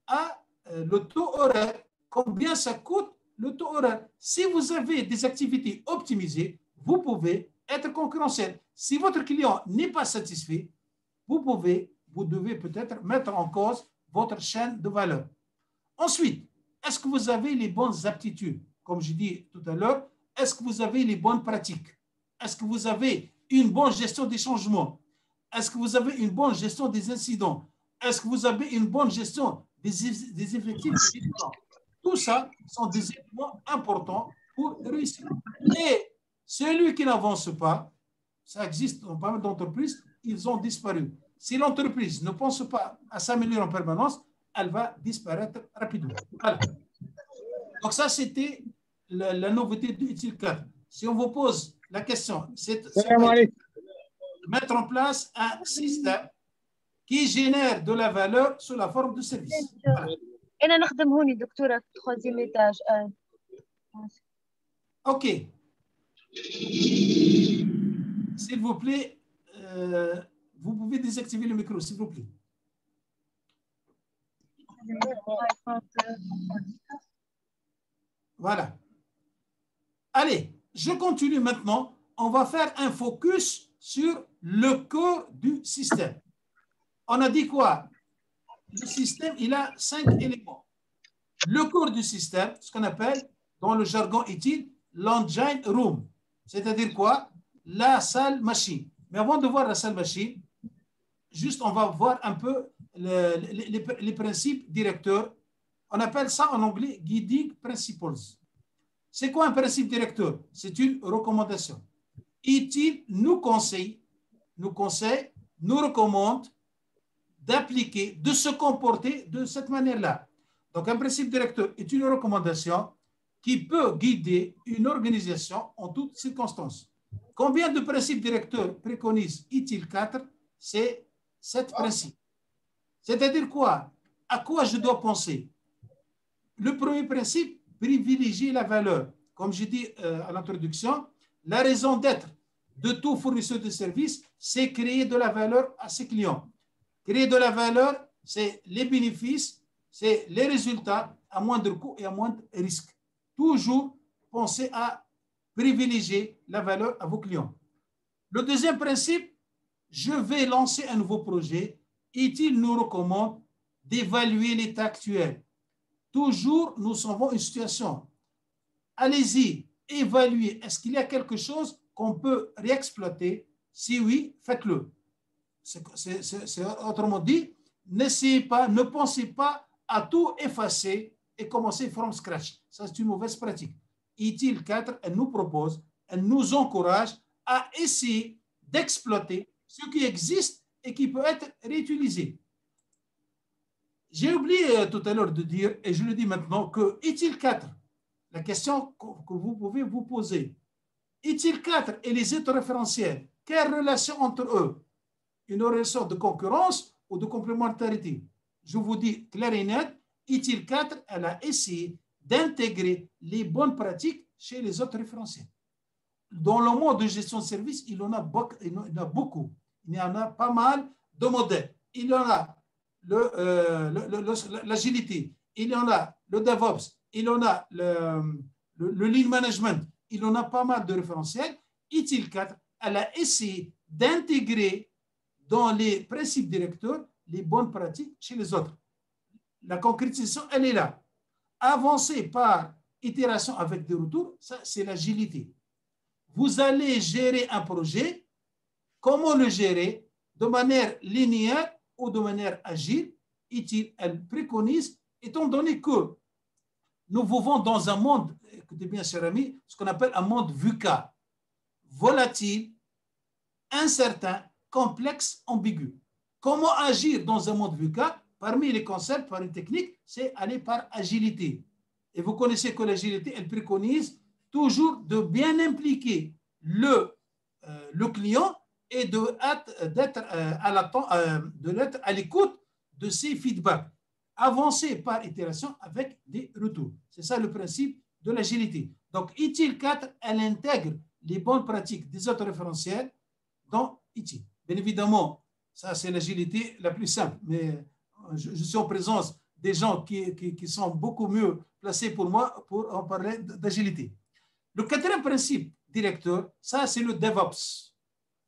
à le taux horaire combien ça coûte le taux horaire. Si vous avez des activités optimisées, vous pouvez être concurrentiel. Si votre client n'est pas satisfait, vous devez peut-être mettre en cause votre chaîne de valeur. Ensuite, est-ce que vous avez les bonnes aptitudes? Comme je dis tout à l'heure, est-ce que vous avez les bonnes pratiques? Est-ce que vous avez une bonne gestion des changements? Est-ce que vous avez une bonne gestion des incidents? Est-ce que vous avez une bonne gestion des effectifs? Tout ça sont des éléments importants pour réussir. Et celui qui n'avance pas, ça existe dans pas mal d'entreprises, ils ont disparu. Si l'entreprise ne pense pas à s'améliorer en permanence, elle va disparaître rapidement. Voilà. Donc ça, c'était la nouveauté de Utile 4. Si on vous pose la question, c'est mettre en place un système qui génère de la valeur sous la forme de service. Voilà. OK. S'il vous plaît, vous pouvez désactiver le micro, s'il vous plaît. Voilà. Allez, je continue maintenant. On va faire un focus sur le cœur du système. On a dit quoi? Le système, il a 5 éléments. Le cœur du système, ce qu'on appelle dans le jargon utile, l'engine room. C'est-à-dire quoi? La salle machine. Mais avant de voir la salle machine, juste on va voir un peu les principes directeurs. On appelle ça en anglais guiding principles. C'est quoi un principe directeur? C'est une recommandation. Utile nous conseille, nous recommande d'appliquer, de se comporter de cette manière-là. Donc un principe directeur est une recommandation qui peut guider une organisation en toutes circonstances. Combien de principes directeurs préconise Utile 4? C'est 7 principes. C'est-à-dire quoi? À quoi je dois penser? Le premier principe, privilégier la valeur. Comme je dis à l'introduction, la raison d'être de tout fournisseur de services, c'est créer de la valeur à ses clients. Créer de la valeur, c'est les bénéfices, c'est les résultats à moindre coût et à moindre risque. Toujours pensez à privilégier la valeur à vos clients. Le deuxième principe, je vais lancer un nouveau projet. Utile nous recommande d'évaluer l'état actuel. Toujours, nous savons une situation. Allez-y, évaluez. Est-ce qu'il y a quelque chose qu'on peut réexploiter? Si oui, faites-le. Autrement dit, n'essayez pas, ne pensez pas à tout effacer et commencer from scratch. Ça, c'est une mauvaise pratique. Utile 4, elle nous propose, elle nous encourage à essayer d'exploiter ce qui existe et qui peut être réutilisé. J'ai oublié tout à l'heure de dire, et je le dis maintenant, que Utile 4, la question que vous pouvez vous poser, Utile 4 et les autoréférentiels, quelle relation entre eux? Une relation de concurrence ou de complémentarité? Je vous dis clair et net, Utile 4, elle a essayé d'intégrer les bonnes pratiques chez les autres référentiels. Dans le monde de gestion de service, il y en a beaucoup. Il y en a pas mal de modèles. Il y en a l'agilité, il y en a le DevOps, il y en a le Lean Management, il y en a pas mal de référentiels. Utile 4, elle a essayé d'intégrer dans les principes directeurs les bonnes pratiques chez les autres. La concrétisation, elle est là. Avancer par itération avec des retours, ça, c'est l'agilité. Vous allez gérer un projet. Comment le gérer? De manière linéaire ou de manière agile? Utile, elle préconise, étant donné que nous vivons dans un monde, écoutez bien, chers amis, ce qu'on appelle un monde VUCA, volatile, incertain, complexe, ambigu. Comment agir dans un monde VUCA? Parmi les concepts, par une technique, c'est aller par agilité. Et vous connaissez que l'agilité, elle préconise toujours de bien impliquer le client et d'être à l'écoute de ses feedbacks. Avancer par itération avec des retours. C'est ça le principe de l'agilité. Donc, Utile 4, elle intègre les bonnes pratiques des autoréférentiels dans Utile. Bien évidemment, ça c'est l'agilité la plus simple, mais je suis en présence des gens qui sont beaucoup mieux placés pour moi pour en parler d'agilité. Le quatrième principe directeur, ça c'est le DevOps.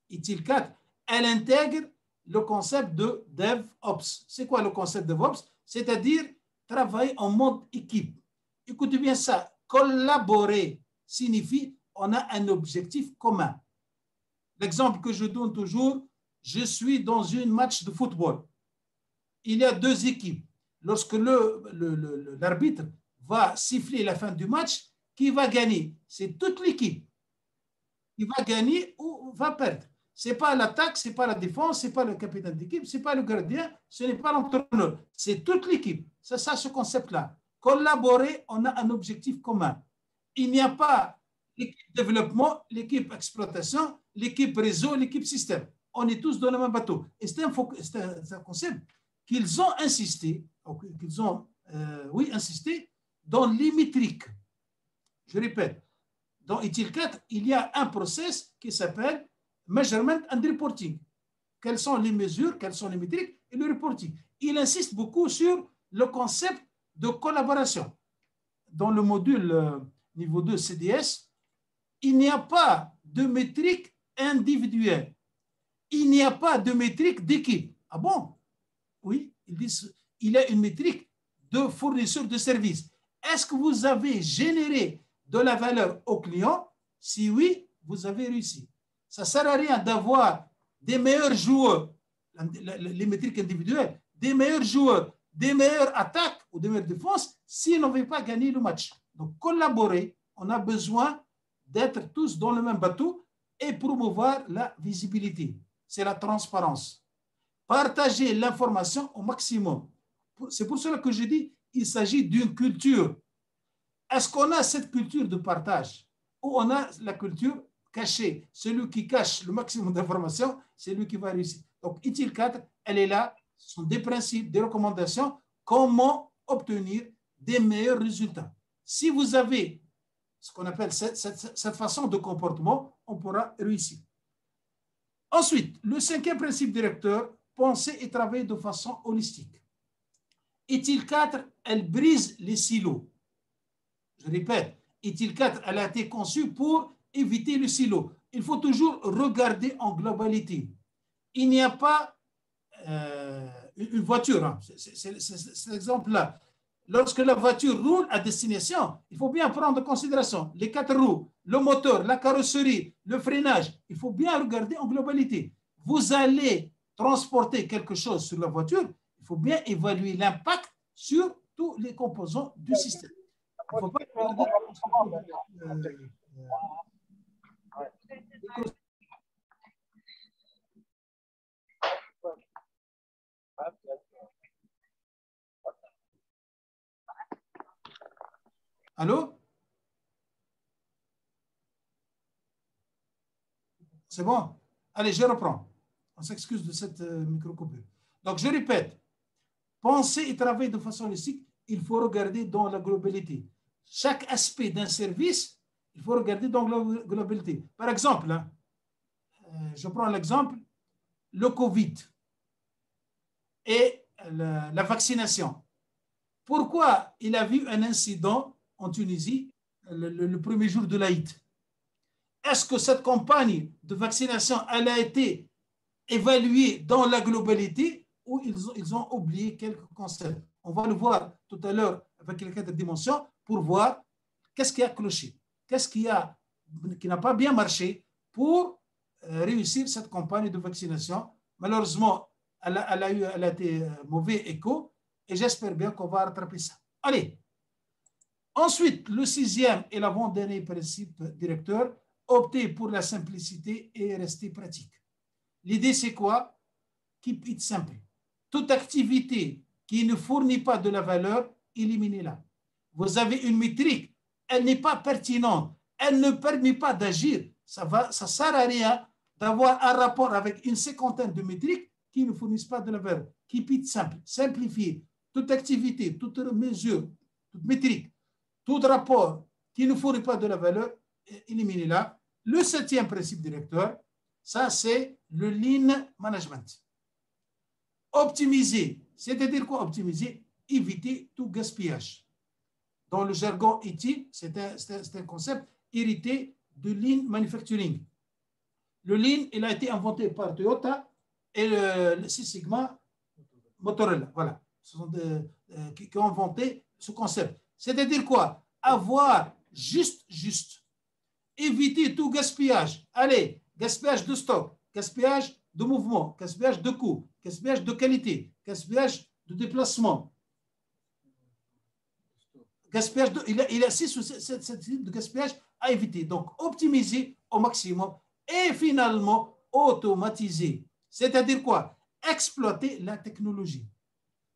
ITIL 4, elle intègre le concept de DevOps. C'est quoi le concept de DevOps? C'est-à-dire travailler en mode équipe. Écoutez bien ça, collaborer signifie on a un objectif commun. L'exemple que je donne toujours, je suis dans un match de football. Il y a deux équipes. Lorsque l'arbitre va siffler la fin du match, qui va gagner? C'est toute l'équipe. Il va gagner ou va perdre. Ce n'est pas l'attaque, ce n'est pas la défense, ce n'est pas le capitaine d'équipe, ce n'est pas le gardien, ce n'est pas l'entraîneur. C'est toute l'équipe. C'est ça ce concept-là. Collaborer, on a un objectif commun. Il n'y a pas l'équipe développement, l'équipe exploitation, l'équipe réseau, l'équipe système. On est tous dans le même bateau. Et c'est un concept qu'ils ont insisté, insisté dans les métriques. Je répète, dans ITIL 4, il y a un process qui s'appelle Measurement and Reporting. Quelles sont les mesures, quelles sont les métriques et le reporting. Il insiste beaucoup sur le concept de collaboration. Dans le module niveau 2 CDS, il n'y a pas de métrique individuelle. Il n'y a pas de métrique d'équipe. Ah bon? Oui, ils disent il y a une métrique de fournisseur de services. Est-ce que vous avez généré de la valeur au client? Si oui, vous avez réussi. Ça ne sert à rien d'avoir des meilleurs joueurs, les métriques individuelles, des meilleurs joueurs, des meilleures attaques ou des meilleures défenses si on ne veut pas gagner le match. Donc, collaborer, on a besoin d'être tous dans le même bateau et promouvoir la visibilité. C'est la transparence. Partager l'information au maximum. C'est pour cela que je dis il s'agit d'une culture. Est-ce qu'on a cette culture de partage ou on a la culture cachée? Celui qui cache le maximum d'informations, c'est lui qui va réussir. Donc, ITIL 4, elle est là. Ce sont des principes, des recommandations. Comment obtenir des meilleurs résultats? Si vous avez ce qu'on appelle cette façon de comportement, on pourra réussir. Ensuite, le cinquième principe directeur, penser et travailler de façon holistique. ITIL 4, elle brise les silos. Je répète, ITIL 4, elle a été conçue pour éviter le silo. Il faut toujours regarder en globalité. Il n'y a pas une voiture. Hein. C'est l'exemple-là. Lorsque la voiture roule à destination, il faut bien prendre en considération les 4 roues, le moteur, la carrosserie, le freinage. Il faut bien regarder en globalité. Vous allez transporter quelque chose sur la voiture, il faut bien évaluer l'impact sur tous les composants du système. Il ne faut pas regarder Allô? C'est bon? Allez, je reprends. On s'excuse de cette micro-coupure. Donc, je répète. Penser et travailler de façon holistique, il faut regarder dans la globalité. Chaque aspect d'un service, il faut regarder dans la globalité. Par exemple, hein, je prends l'exemple, le Covid et la vaccination. Pourquoi il a vu un incident en Tunisie le premier jour de l'Aïd? Est-ce que cette campagne de vaccination elle a été évaluée dans la globalité ou ils ont oublié quelques concepts? On va le voir tout à l'heure avec les 4 dimensions pour voir qu'est-ce qui a cloché, qu'est-ce qui n'a pas bien marché pour réussir cette campagne de vaccination. Malheureusement, elle a été mauvais écho et j'espère bien qu'on va rattraper ça. Allez. Ensuite, le 6e et l'avant-dernier principe directeur, opter pour la simplicité et rester pratique. L'idée, c'est quoi? Keep it simple. Toute activité qui ne fournit pas de la valeur, éliminez-la. Vous avez une métrique, elle n'est pas pertinente, elle ne permet pas d'agir. Ça ne sert à rien d'avoir un rapport avec une cinquantaine de métriques qui ne fournissent pas de la valeur. Keep it simple, simplifier. Toute activité, toute mesure, toute métrique, tout rapport qui ne fournit pas de la valeur, éliminez-la. Le 7e principe directeur, ça c'est le lean management. Optimiser, c'est-à-dire quoi optimiser? éviter tout gaspillage. Dans le jargon utile, c'est un concept hérité de Lean Manufacturing. Le Lean, il a été inventé par Toyota et le Six Sigma Motorola. Voilà, ce sont qui ont inventé ce concept. C'est-à-dire quoi? Avoir juste. Éviter tout gaspillage. Allez, gaspillage de stock, gaspillage de mouvement, gaspillage de coûts, gaspillage de qualité, gaspillage de déplacement. Gaspillage il a 6 ou 7 types de gaspillage à éviter. Donc, optimiser au maximum et finalement automatiser. C'est-à-dire quoi? Exploiter la technologie.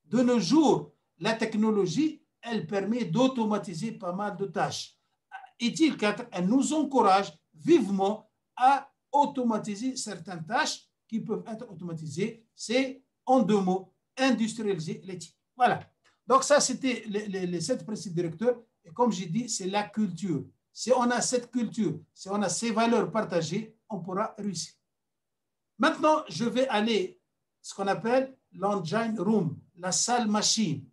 De nos jours, la technologie, elle permet d'automatiser pas mal de tâches. ITIL 4, elle nous encourage vivement à automatiser certaines tâches qui peuvent être automatisées. C'est, en 2 mots, industrialiser l'ITIL. Voilà. Donc ça, c'était les 7 principes directeurs. Et comme j'ai dit, c'est la culture. Si on a cette culture, si on a ces valeurs partagées, on pourra réussir. Maintenant, je vais aller ce qu'on appelle l'engine room, la salle machine.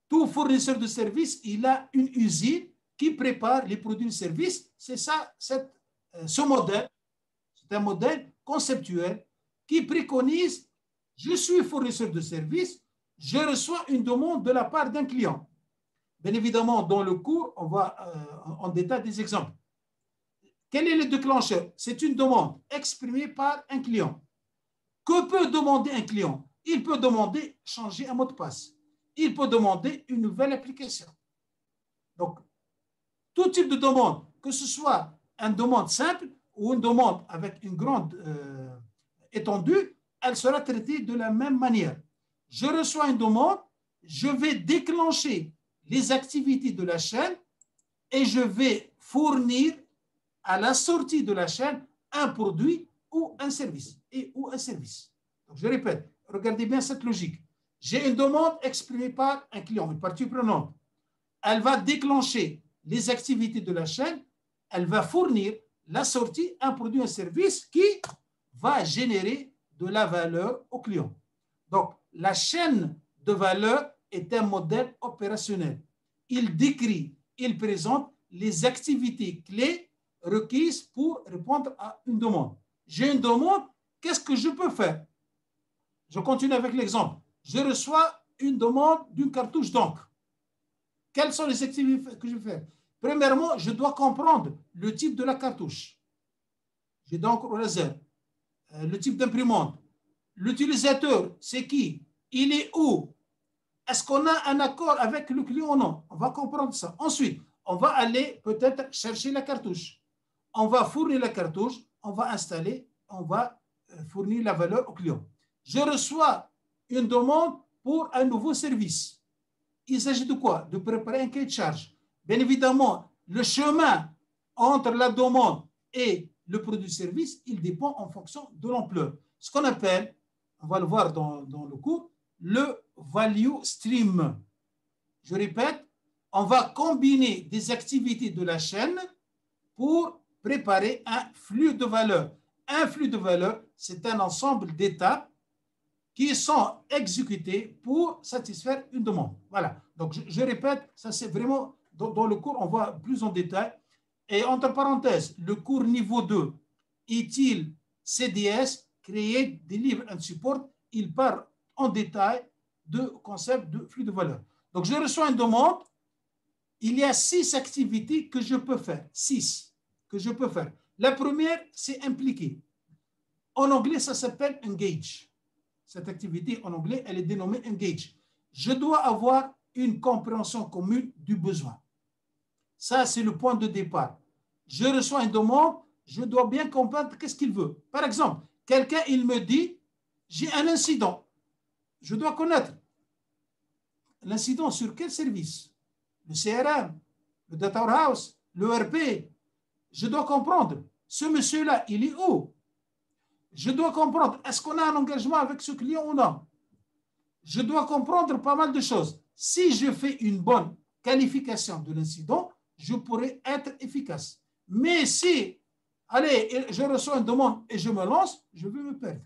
Tout fournisseur de services, il a une usine qui prépare les produits et services. C'est ça, ce modèle. C'est un modèle conceptuel qui préconise, je suis fournisseur de services, je reçois une demande de la part d'un client. Bien évidemment, dans le cours, on va en détail des exemples. Quel est le déclencheur? C'est une demande exprimée par un client. Que peut demander un client? Il peut demander changer un mot de passe. Il peut demander une nouvelle application. Donc, tout type de demande, que ce soit une demande simple ou une demande avec une grande étendue, elle sera traitée de la même manière. Je reçois une demande, je vais déclencher les activités de la chaîne et je vais fournir à la sortie de la chaîne un produit ou un service. Donc, je répète, regardez bien cette logique. J'ai une demande exprimée par un client, une partie prenante. Elle va déclencher les activités de la chaîne, elle va fournir la sortie, un produit, un service qui va générer de la valeur au client. Donc, la chaîne de valeur est un modèle opérationnel. Il décrit, il présente les activités clés requises pour répondre à une demande. J'ai une demande, qu'est-ce que je peux faire? Je continue avec l'exemple. Je reçois une demande d'une cartouche d'encre. Quelles sont les activités que je vais faire? Premièrement, je dois comprendre le type de la cartouche. J'ai donc au laser, le type d'imprimante. L'utilisateur, c'est qui? Il est où? Est-ce qu'on a un accord avec le client ou non? On va comprendre ça. Ensuite, on va aller peut-être chercher la cartouche. On va fournir la cartouche, on va installer, on va fournir la valeur au client. Je reçois une demande pour un nouveau service. Il s'agit de quoi? De préparer un cahier de charge. Bien évidemment, le chemin entre la demande et le produit-service, il dépend en fonction de l'ampleur. Ce qu'on appelle, on va le voir dans le cours, le value stream. Je répète, on va combiner des activités de la chaîne pour préparer un flux de valeur. Un flux de valeur, c'est un ensemble d'étapes qui sont exécutées pour satisfaire une demande. Voilà. Donc, je répète, ça c'est vraiment, dans le cours, on voit plus en détail. Et entre parenthèses, le cours niveau 2, ITIL CDS, Create, Deliver and Support, il parle en détail de concept de flux de valeur. Donc, je reçois une demande. Il y a 6 activités que je peux faire. 6 que je peux faire. La première, c'est impliquer. En anglais, ça s'appelle engage. Cette activité, en anglais, elle est dénommée engage. Je dois avoir une compréhension commune du besoin. Ça, c'est le point de départ. Je reçois une demande, je dois bien comprendre qu'est-ce qu'il veut. Par exemple, quelqu'un, il me dit, j'ai un incident. Je dois connaître l'incident sur quel service? Le CRM, le Data Warehouse, le ERP. Je dois comprendre, ce monsieur-là, il est où? Je dois comprendre, est-ce qu'on a un engagement avec ce client ou non? Je dois comprendre pas mal de choses. Si je fais une bonne qualification de l'incident, je pourrais être efficace. Mais si, allez, je reçois une demande et je me lance, je vais me perdre.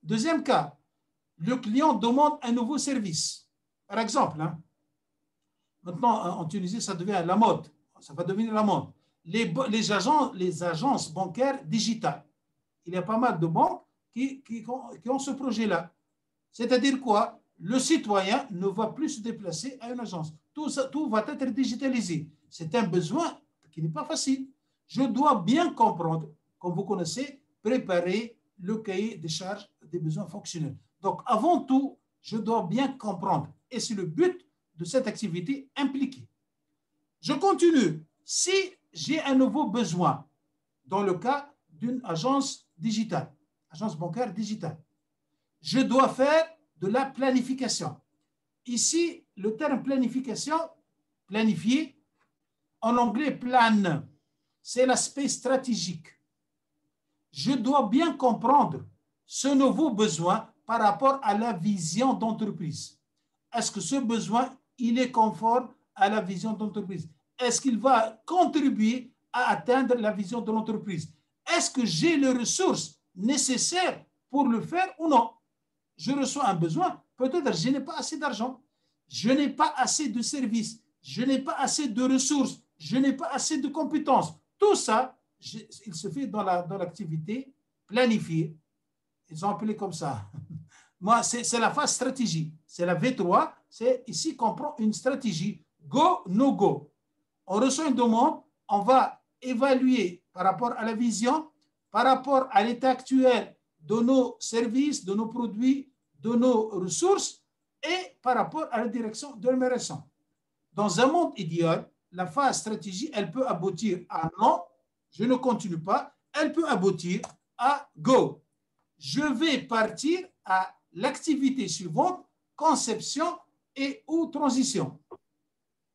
Deuxième cas, le client demande un nouveau service. Par exemple, hein, maintenant en Tunisie, ça devient la mode. Ça va devenir la mode. Les agences bancaires digitales. Il y a pas mal de banques qui ont ce projet-là. C'est-à-dire quoi? Le citoyen ne va plus se déplacer à une agence. Tout va être digitalisé. C'est un besoin qui n'est pas facile. Je dois bien comprendre, comme vous connaissez, préparer le cahier des charges des besoins fonctionnels. Donc, avant tout, je dois bien comprendre. Et c'est le but de cette activité impliquée. Je continue. Si j'ai un nouveau besoin, dans le cas d'une agence digitale, agence bancaire digitale, je dois faire de la planification. Ici, le terme planification, planifier, en anglais plan, c'est l'aspect stratégique. Je dois bien comprendre ce nouveau besoin par rapport à la vision d'entreprise. Est-ce que ce besoin, il est conforme à la vision d'entreprise? Est-ce qu'il va contribuer à atteindre la vision de l'entreprise? Est-ce que j'ai les ressources nécessaires pour le faire ou non? Je reçois un besoin, peut-être je n'ai pas assez d'argent, je n'ai pas assez de services, je n'ai pas assez de ressources, je n'ai pas assez de compétences. Tout ça, il se fait dans l'activité planifiée. Ils ont appelé comme ça. Moi, c'est la phase stratégie. C'est la V3. C'est ici qu'on prend une stratégie. Go, no go. On reçoit une demande, on va évaluer par rapport à la vision, par rapport à l'état actuel de nos services, de nos produits, de nos ressources et par rapport à la direction de l'amélioration. Dans un monde idéal, la phase stratégie, elle peut aboutir à non, je ne continue pas, elle peut aboutir à go. Je vais partir à l'activité suivante, conception et ou transition.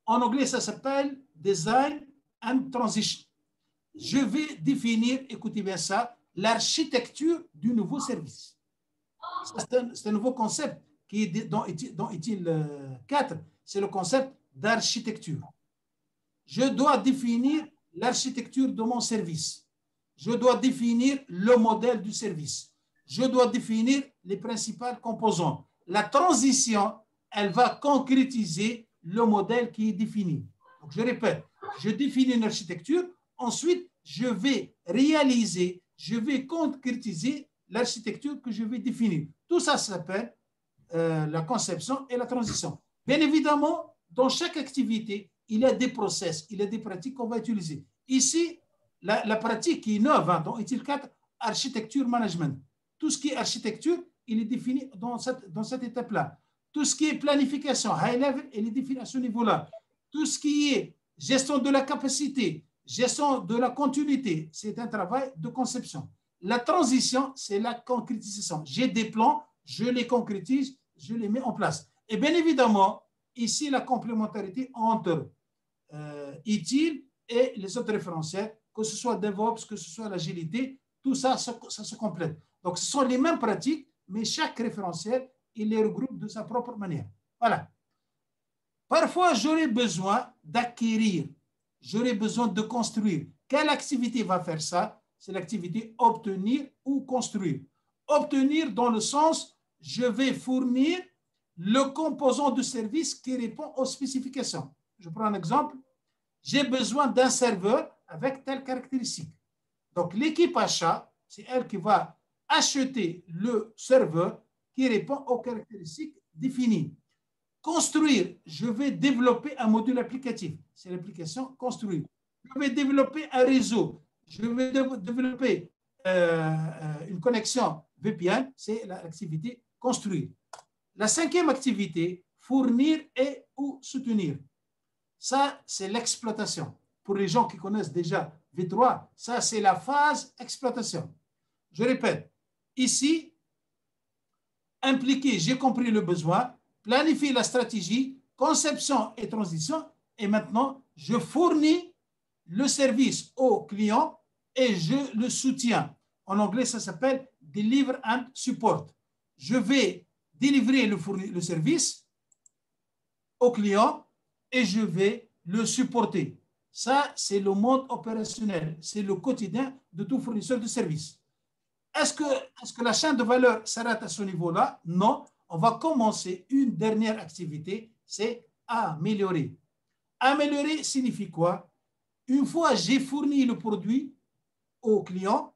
En anglais, ça s'appelle design and transition. Je vais définir, écoutez bien ça, l'architecture du nouveau service. C'est un nouveau concept qui est dans ITIL 4, c'est le concept d'architecture. Je dois définir l'architecture de mon service. Je dois définir le modèle du service. Je dois définir les principales composants. La transition, elle va concrétiser le modèle qui est défini. Donc, je répète, je définis une architecture, ensuite, je vais réaliser, je vais concrétiser l'architecture que je vais définir. Tout ça s'appelle la conception et la transition. Bien évidemment, dans chaque activité, il y a des process, il y a des pratiques qu'on va utiliser. Ici, la pratique qui innove dans ITIL 4, architecture management. Tout ce qui est architecture, il est défini dans cette étape-là. Tout ce qui est planification, high level, il est défini à ce niveau-là. Tout ce qui est gestion de la capacité, gestion de la continuité, c'est un travail de conception. La transition, c'est la concrétisation. J'ai des plans, je les concrétise, je les mets en place. Et bien évidemment, ici, la complémentarité entre ITIL et les autres référentiels, que ce soit DevOps, que ce soit l'agilité, tout ça, ça se complète. Donc, ce sont les mêmes pratiques, mais chaque référentiel, il les regroupe de sa propre manière. Voilà. Parfois, j'aurai besoin d'acquérir, j'aurai besoin de construire. Quelle activité va faire ça? C'est l'activité obtenir ou construire. Obtenir dans le sens, je vais fournir le composant de service qui répond aux spécifications. Je prends un exemple. J'ai besoin d'un serveur avec telle caractéristique. Donc, l'équipe achat, c'est elle qui va acheter le serveur qui répond aux caractéristiques définies. Construire, je vais développer un module applicatif. C'est l'application construire. Je vais développer un réseau. Je vais développer une connexion VPN. C'est l'activité construire. La cinquième activité, fournir et ou soutenir. Ça, c'est l'exploitation. Pour les gens qui connaissent déjà V3, ça, c'est la phase exploitation. Je répète, ici, impliquer, j'ai compris le besoin, planifier la stratégie, conception et transition, et maintenant, je fournis le service au client et je le soutiens. En anglais, ça s'appelle Deliver and Support. Je vais délivrer le service au client et je vais le supporter. Ça, c'est le monde opérationnel. C'est le quotidien de tout fournisseur de services. Est-ce que la chaîne de valeur s'arrête à ce niveau-là? Non. on va commencer une dernière activité, c'est améliorer. Améliorer signifie quoi? Une fois j'ai fourni le produit au client,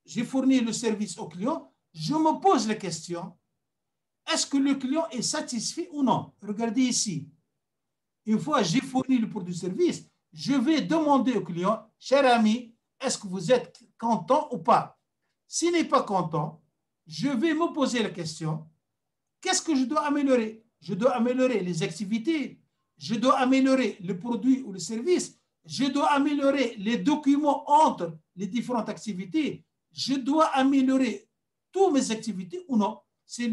j'ai fourni le service au client, je me pose la question, est-ce que le client est satisfait ou non? Regardez ici. Une fois j'ai fourni le produit service, je vais demander au client, cher ami, est-ce que vous êtes content ou pas? S'il n'est pas content, je vais me poser la question, qu'est-ce que je dois améliorer? Je dois améliorer les activités, je dois améliorer le produit ou le service, je dois améliorer les documents entre les différentes activités, je dois améliorer toutes mes activités ou non? C'est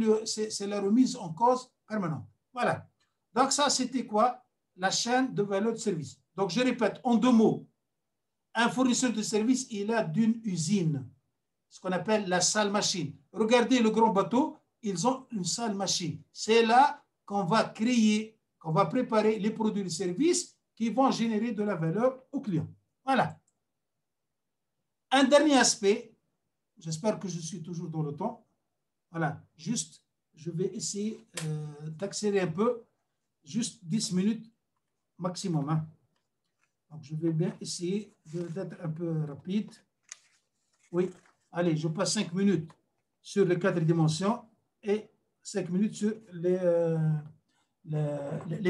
la remise en cause permanente. Voilà. Donc ça, c'était quoi? La chaîne de valeur de service. Donc je répète en 2 mots. Un fournisseur de service, il a d'une usine, ce qu'on appelle la salle machine. Regardez le grand bateau, ils ont une salle machine. C'est là qu'on va créer, qu'on va préparer les produits et services qui vont générer de la valeur au client. Voilà. Un dernier aspect, j'espère que je suis toujours dans le temps. Voilà, juste, je vais essayer d'accélérer un peu, juste 10 minutes maximum. Hein. Donc, je vais bien essayer d'être un peu rapide. Oui, allez, je passe 5 minutes sur les 4 dimensions et 5 minutes sur les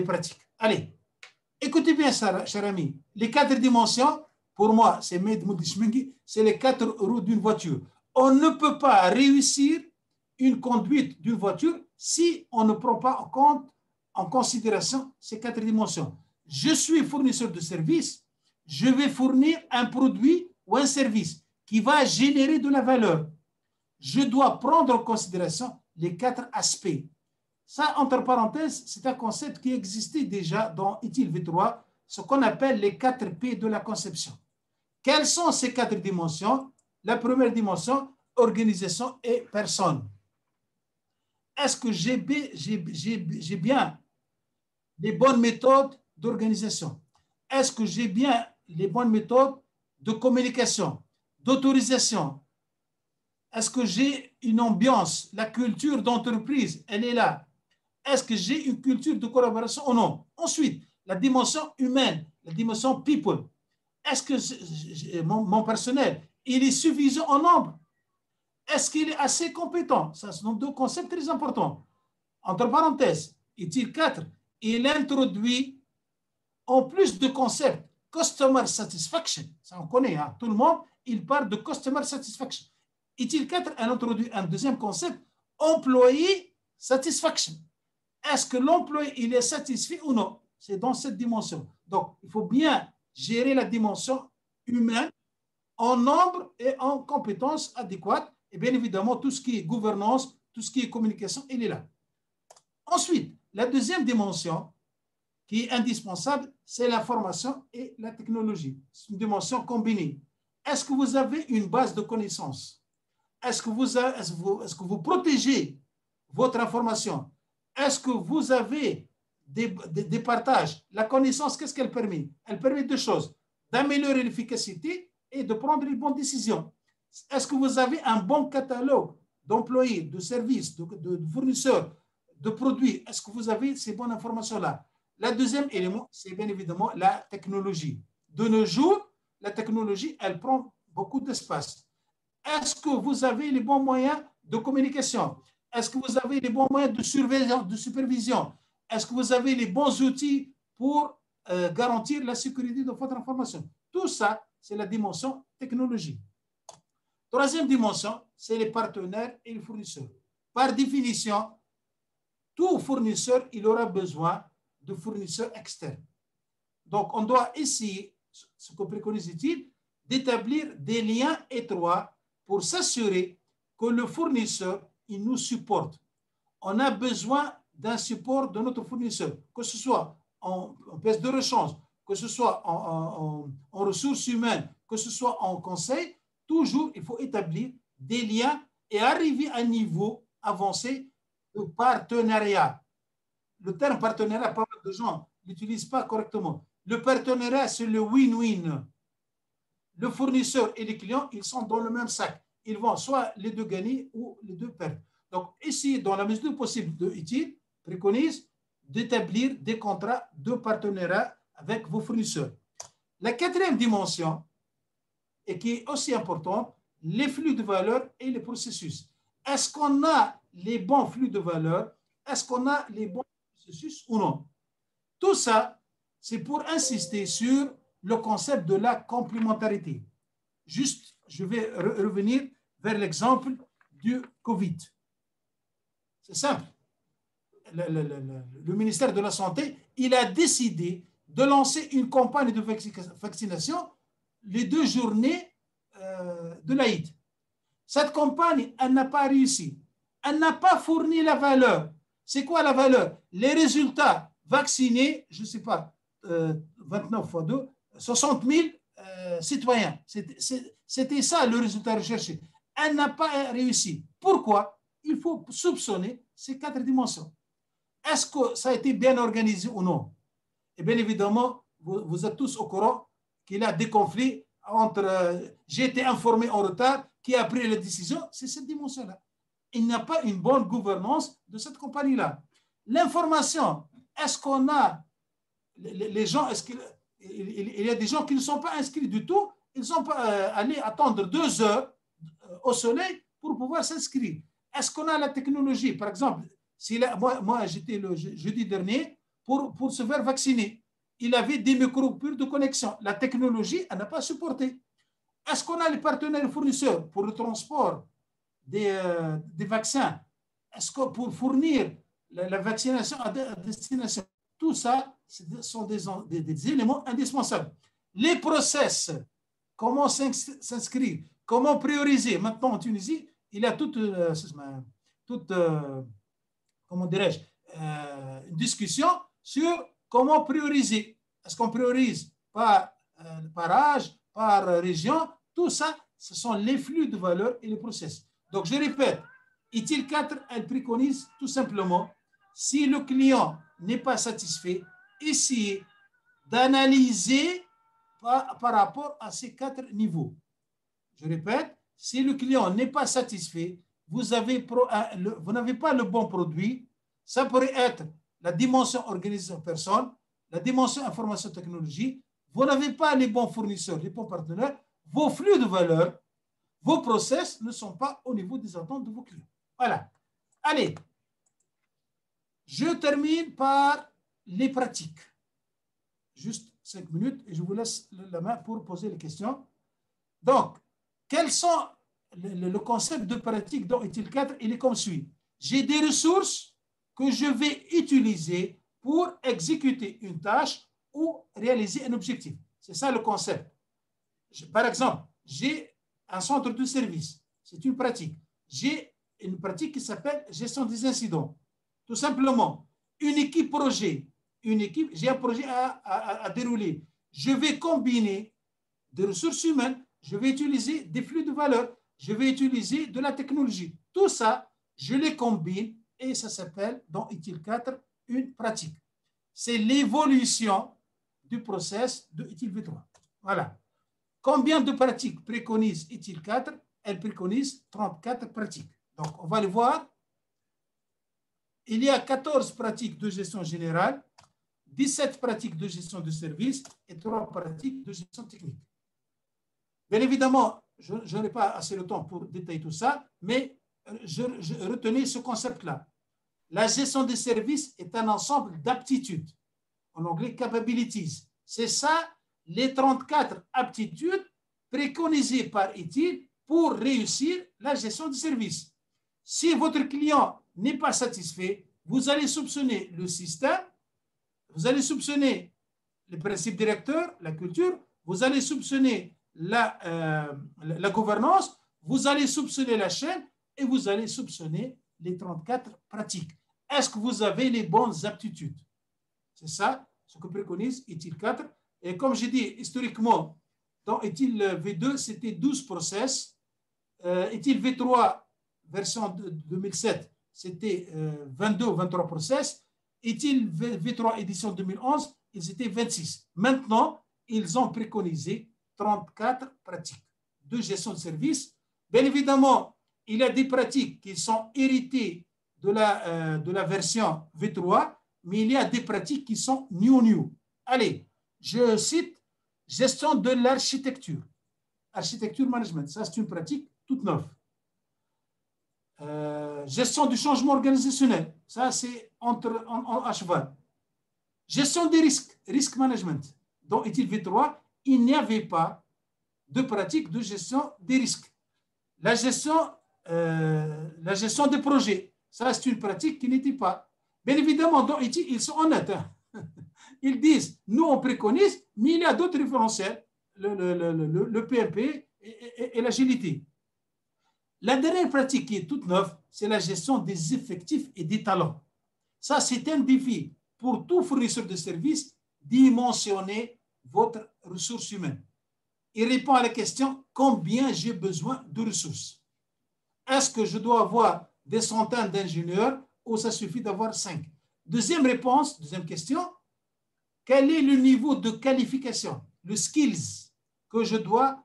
pratiques. Allez, écoutez bien ça, cher ami. Les 4 dimensions, pour moi, c'est les 4 roues d'une voiture. On ne peut pas réussir une conduite d'une voiture si on ne prend pas en considération ces 4 dimensions. Je suis fournisseur de services, je vais fournir un produit ou un service qui va générer de la valeur. Je dois prendre en considération les 4 aspects. Ça, entre parenthèses, c'est un concept qui existait déjà dans ITIL V3, ce qu'on appelle les 4 P de la conception. Quelles sont ces 4 dimensions? La première dimension, organisation et personne. Est-ce que j'ai bien les bonnes méthodes d'organisation? Est-ce que j'ai bien les bonnes méthodes de communication, d'autorisation? Est-ce que j'ai une ambiance, la culture d'entreprise, elle est là? Est-ce que j'ai une culture de collaboration ou non? Ensuite, la dimension humaine, la dimension people. Est-ce que mon personnel, il est suffisant en nombre? Est-ce qu'il est assez compétent? Ça, ce sont 2 concepts très importants. Entre parenthèses, ITIL 4, il introduit en plus de concepts Customer Satisfaction. Ça, on connaît, hein? Tout le monde, il parle de Customer Satisfaction. ITIL 4 a introduit un deuxième concept, Employee Satisfaction. Est-ce que l'employé, il est satisfait ou non? C'est dans cette dimension. Donc, il faut bien gérer la dimension humaine en nombre et en compétences adéquates. Et bien évidemment, tout ce qui est gouvernance, tout ce qui est communication, il est là. Ensuite, la deuxième dimension qui est indispensable, c'est la formation et la technologie. C'est une dimension combinée. Est-ce que vous avez une base de connaissances? Est-ce que vous protégez votre information? Est-ce que vous avez des partages? La connaissance, qu'est-ce qu'elle permet? Elle permet 2 choses, d'améliorer l'efficacité et de prendre les bonnes décisions. Est-ce que vous avez un bon catalogue d'employés, de services, de fournisseurs, de produits? Est-ce que vous avez ces bonnes informations-là? Le deuxième élément, c'est bien évidemment la technologie. De nos jours, la technologie, elle prend beaucoup d'espace. Est-ce que vous avez les bons moyens de communication? Est-ce que vous avez les bons moyens de surveillance, de supervision? Est-ce que vous avez les bons outils pour garantir la sécurité de votre information? Tout ça, c'est la dimension technologie. Troisième dimension, c'est les partenaires et les fournisseurs. Par définition, tout fournisseur, il aura besoin de fournisseurs externes. Donc, on doit essayer, ce que préconise-t-il, d'établir des liens étroits pour s'assurer que le fournisseur, il nous supporte. On a besoin d'un support de notre fournisseur, que ce soit en pièces de rechange, que ce soit en ressources humaines, que ce soit en conseil. Toujours, il faut établir des liens et arriver à un niveau avancé de partenariat. Le terme partenariat, pas mal de gens ne l'utilisent pas correctement. Le partenariat, c'est le win-win. Le fournisseur et les clients, ils sont dans le même sac. Ils vont soit les 2 gagner ou les 2 perdre. Donc, ici, dans la mesure possible de ITIL, préconise d'établir des contrats de partenariat avec vos fournisseurs. La quatrième dimension, et qui est aussi importante, les flux de valeur et les processus. Est-ce qu'on a les bons flux de valeur? Est-ce qu'on a les bons processus ou non? Tout ça, c'est pour insister sur le concept de la complémentarité. Juste, je vais revenir vers l'exemple du Covid. C'est simple. Le ministère de la Santé, il a décidé de lancer une campagne de vaccination les 2 journées de l'Aïd. Cette campagne, elle n'a pas réussi. Elle n'a pas fourni la valeur. C'est quoi la valeur? Les résultats vaccinés, je ne sais pas, 29 fois 2, 60 000 citoyens. C'était ça le résultat recherché. Elle n'a pas réussi. Pourquoi? Il faut soupçonner ces 4 dimensions. Est-ce que ça a été bien organisé ou non? Et bien évidemment, vous êtes tous au courant qu'il y a des conflits entre j'ai été informé en retard, qui a pris la décision, c'est cette dimension-là. Il n'y a pas une bonne gouvernance de cette compagnie-là. L'information, est-ce qu'on a les gens, est-ce qu'il y a des gens qui ne sont pas inscrits du tout, ils ne sont pas allés attendre 2 heures au soleil pour pouvoir s'inscrire. Est-ce qu'on a la technologie? Par exemple, moi j'étais le jeudi dernier pour se faire vacciner. Il avait des micro-coupures de connexion. La technologie, elle n'a pas supporté. Est-ce qu'on a les partenaires fournisseurs pour le transport des vaccins? Est-ce que pour fournir la vaccination à destination? Tout ça, ce sont des éléments indispensables. Les process, comment s'inscrire, comment prioriser. Maintenant, en Tunisie, il y a toute comment dirais-je, une discussion sur comment prioriser. Est-ce qu'on priorise par âge, par région? Tout ça, ce sont les flux de valeur et les process. Donc, je répète, ITIL 4, elle préconise tout simplement, si le client n'est pas satisfait, essayez d'analyser par rapport à ces 4 niveaux. Je répète, si le client n'est pas satisfait, vous n'avez pas le bon produit, ça pourrait être la dimension organisation personne, la dimension information technologie, vous n'avez pas les bons fournisseurs, les bons partenaires, vos flux de valeur, vos process ne sont pas au niveau des attentes de vos clients. Voilà. Allez, je termine par les pratiques. Juste 5 minutes et je vous laisse la main pour poser les questions. Donc, quels sont le concept de pratique dans ITIL 4? Il est comme suit. J'ai des ressources que je vais utiliser pour exécuter une tâche ou réaliser un objectif. C'est ça le concept. Par exemple, j'ai un centre de service. C'est une pratique. J'ai une pratique qui s'appelle gestion des incidents. Tout simplement, une équipe projet, j'ai un projet à dérouler. Je vais combiner des ressources humaines, je vais utiliser des flux de valeur, je vais utiliser de la technologie. Tout ça, je les combine et ça s'appelle dans ITIL 4 une pratique. C'est l'évolution du process de ITIL V3. Voilà. Combien de pratiques préconise ITIL 4? Elle préconise 34 pratiques. Donc, on va les voir. Il y a 14 pratiques de gestion générale, 17 pratiques de gestion de service et 3 pratiques de gestion technique. Bien évidemment, je n'ai pas assez le temps pour détailler tout ça, mais je retenais ce concept-là. La gestion des services est un ensemble d'aptitudes. En anglais, capabilities. C'est ça, les 34 aptitudes préconisées par ITIL pour réussir la gestion des services. Si votre client n'est pas satisfait, vous allez soupçonner le système, vous allez soupçonner les principes directeurs, la culture, vous allez soupçonner la gouvernance, vous allez soupçonner la chaîne et vous allez soupçonner les 34 pratiques. Est-ce que vous avez les bonnes aptitudes? C'est ça ce que préconise ITIL 4. Et comme j'ai dit, historiquement, dans ITIL V2, c'était 12 process. ITIL V3, version 2007, c'était 22 ou 23 process. ITIL V3 édition 2011, ils étaient 26. Maintenant, ils ont préconisé 34 pratiques de gestion de service. Bien évidemment, il y a des pratiques qui sont héritées de la version V3, mais il y a des pratiques qui sont new. Allez, je cite gestion de l'architecture. Architecture management, ça c'est une pratique toute neuve. Gestion du changement organisationnel, ça c'est à cheval. Gestion des risques, risk management. Dans ETIL V3, il n'y avait pas de pratique de gestion des risques. La gestion des projets, ça c'est une pratique qui n'était pas. Bien évidemment, dans ETIL, ils sont honnêtes. Hein. Ils disent, nous on préconise, mais il y a d'autres référentiels, le PMP et l'agilité. La dernière pratique qui est toute neuve, c'est la gestion des effectifs et des talents. Ça, c'est un défi pour tout fournisseur de services, dimensionner votre ressource humaine. Il répond à la question, combien j'ai besoin de ressources? Est-ce que je dois avoir des centaines d'ingénieurs ou ça suffit d'avoir 5? Deuxième réponse, deuxième question, quel est le niveau de qualification, le skills que je dois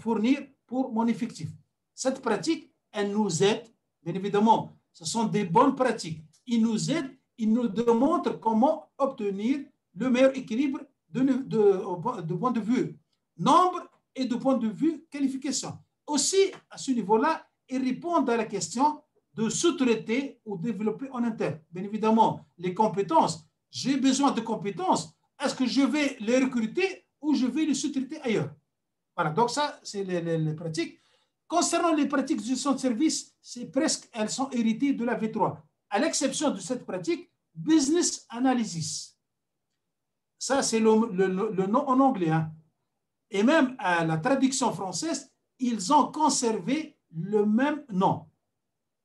fournir pour mon effectif? Cette pratique, elle nous aide, bien évidemment, ce sont des bonnes pratiques. Ils nous aident, ils nous démontrent comment obtenir le meilleur équilibre de point de vue nombre et de point de vue qualification. Aussi, à ce niveau-là, ils répondent à la question de sous-traiter ou développer en interne. Bien évidemment, les compétences, j'ai besoin de compétences. Est-ce que je vais les recruter ou je vais les sous-traiter ailleurs? Voilà, donc ça, c'est les pratiques. Concernant les pratiques de gestion de service, c'est presque, elles sont héritées de la V3. À l'exception de cette pratique, Business Analysis. Ça, c'est le nom en anglais. Hein. Et même à la traduction française, ils ont conservé le même nom.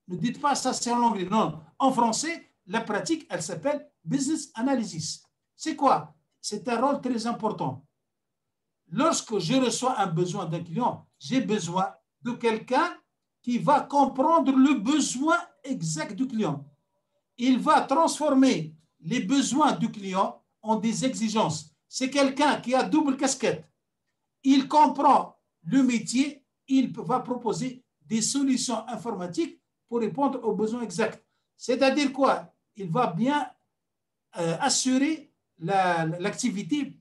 Ne dites pas ça, c'est en anglais. Non, en français, la pratique, elle s'appelle Business Analysis. C'est quoi? C'est un rôle très important. Lorsque je reçois un besoin d'un client, j'ai besoin de quelqu'un qui va comprendre le besoin exact du client. Il va transformer les besoins du client en des exigences. C'est quelqu'un qui a double casquette. Il comprend le métier, il va proposer des solutions informatiques pour répondre aux besoins exacts. C'est-à-dire quoi? Il va bien assurer l'activité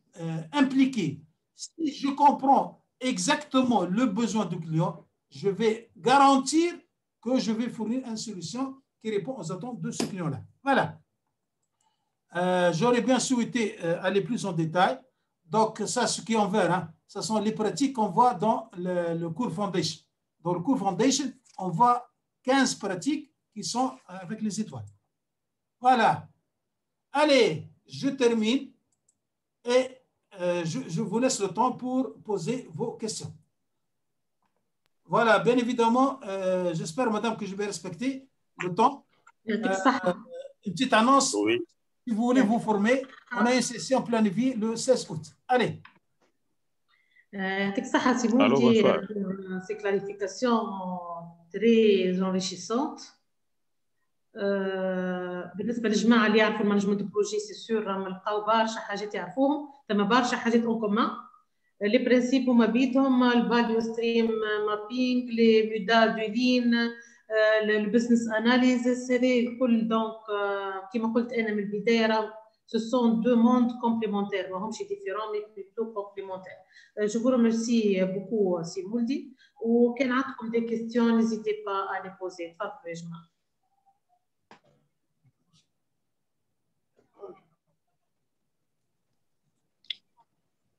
impliquée. Si je comprends exactement le besoin du client, je vais garantir que je vais fournir une solution qui répond aux attentes de ce client-là. Voilà. J'aurais bien souhaité aller plus en détail. Donc, ça, ce qui est en vert, hein, ce sont les pratiques qu'on voit dans le cours Foundation. Dans le cours Foundation, on voit 15 pratiques qui sont avec les étoiles. Voilà. Allez, je termine et je vous laisse le temps pour poser vos questions. Voilà, bien évidemment, j'espère, madame, que je vais respecter le temps. Une petite annonce. Oui. Si vous voulez vous former, on a une session planifiée le 16 août. Allez. Allô, bonsoir. Ces clarifications très enrichissantes. بالنسبه للجماعه اللي يعرفوا المانجمنت بروجي سي سور راهم لقاو برشا حاجات يعرفوهم، ثم برشا حاجات اون كومان. لي برينسيپ هما بيتهم الفاليو ستريم مابينغ، لي مودال دو لين، البزنس اناليزيس، هذه الكل. دونك كما قلت انا من البدايه راه ce sont deux mondes complémentaires, ماهمش différents mais plutôt complémentaires. Je vous remercie beaucoup سي مولدي، وكان عندكم des questions n'hésitez pas à les poser. تفضلوا يا جماعه.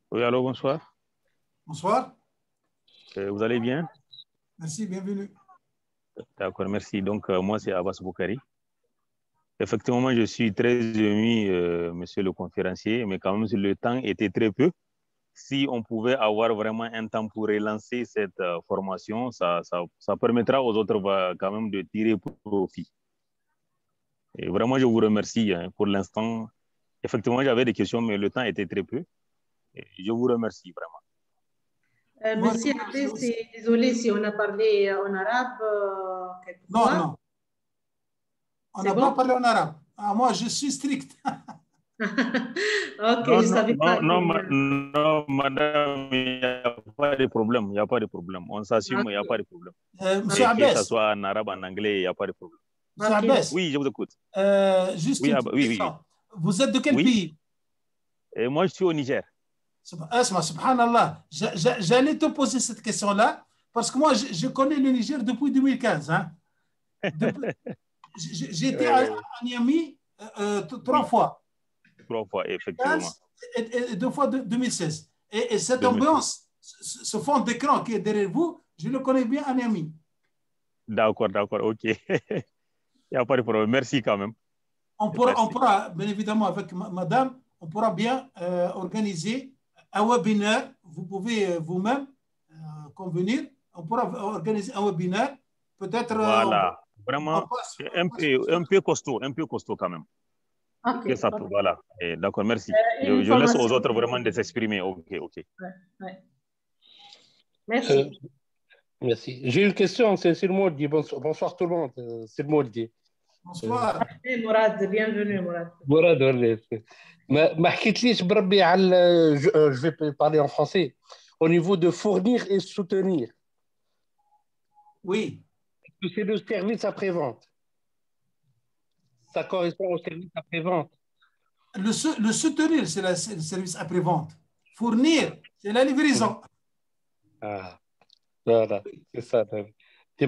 Oui, allô, bonsoir. Bonsoir. Vous allez bien? Merci, bienvenue. D'accord, merci. Donc, moi, c'est Abbas Boukari. Effectivement, je suis très ému, monsieur le conférencier, mais quand même, le temps était très peu. Si on pouvait avoir vraiment un temps pour relancer cette formation, ça permettra aux autres quand même de tirer profit. Et vraiment, je vous remercie hein, pour l'instant. Effectivement, j'avais des questions, mais le temps était très peu. Et je vous remercie vraiment. Monsieur Abdé, désolé si on a parlé en arabe. Non, non. On n'a pas parlé en arabe. Ah, moi, je suis strict. Ok, Non, je savais pas. non, non, madame, il n'y a pas de problème. Il n'y a pas de problème. On s'assume, il n'y a pas de problème. Monsieur Et que ça Abbas, soit en arabe, en anglais, il n'y a pas de problème. Monsieur Ok. Abbas, Oui, je vous écoute. juste Oui, une ah, petite oui, question. oui. Vous êtes de quel Oui. pays? Et moi, je suis au Niger. Asma, subhanallah. J'allais te poser cette question-là parce que moi, je connais le Niger depuis 2015. Hein. J'ai été à Niamey 3 Oui, fois. 3 fois, effectivement. 15 et 2 fois 2016. Et cette 2016. ambiance, ce fond d'écran qui est derrière vous, je le connais bien à Niamey. D'accord, ok. Il n'y a pas de problème. Merci quand même. On pourra, bien évidemment, avec madame, on pourra bien organiser un webinaire. Vous pouvez vous-même convenir. On pourra organiser un webinaire. Peut-être. Voilà. Vraiment, un peu costaud quand même. Ok. Que ça, Ok. voilà. D'accord, merci. Une Je laisse aux formation. autres vraiment de s'exprimer. Ok. Ouais. Merci. Merci. J'ai une question, c'est le mot dit. Bonsoir tout le monde, c'est le mot dit. Bonsoir. Mourad, bienvenue, Mourad. Mourad, ما حكيتليش بربي على je vais parler en français au niveau de fournir et soutenir. Oui. C'est le service après-vente. Ça correspond au service après-vente. Le soutenir, c'est le service après-vente. Fournir, c'est la livraison. Ah, voilà, c'est ça. Je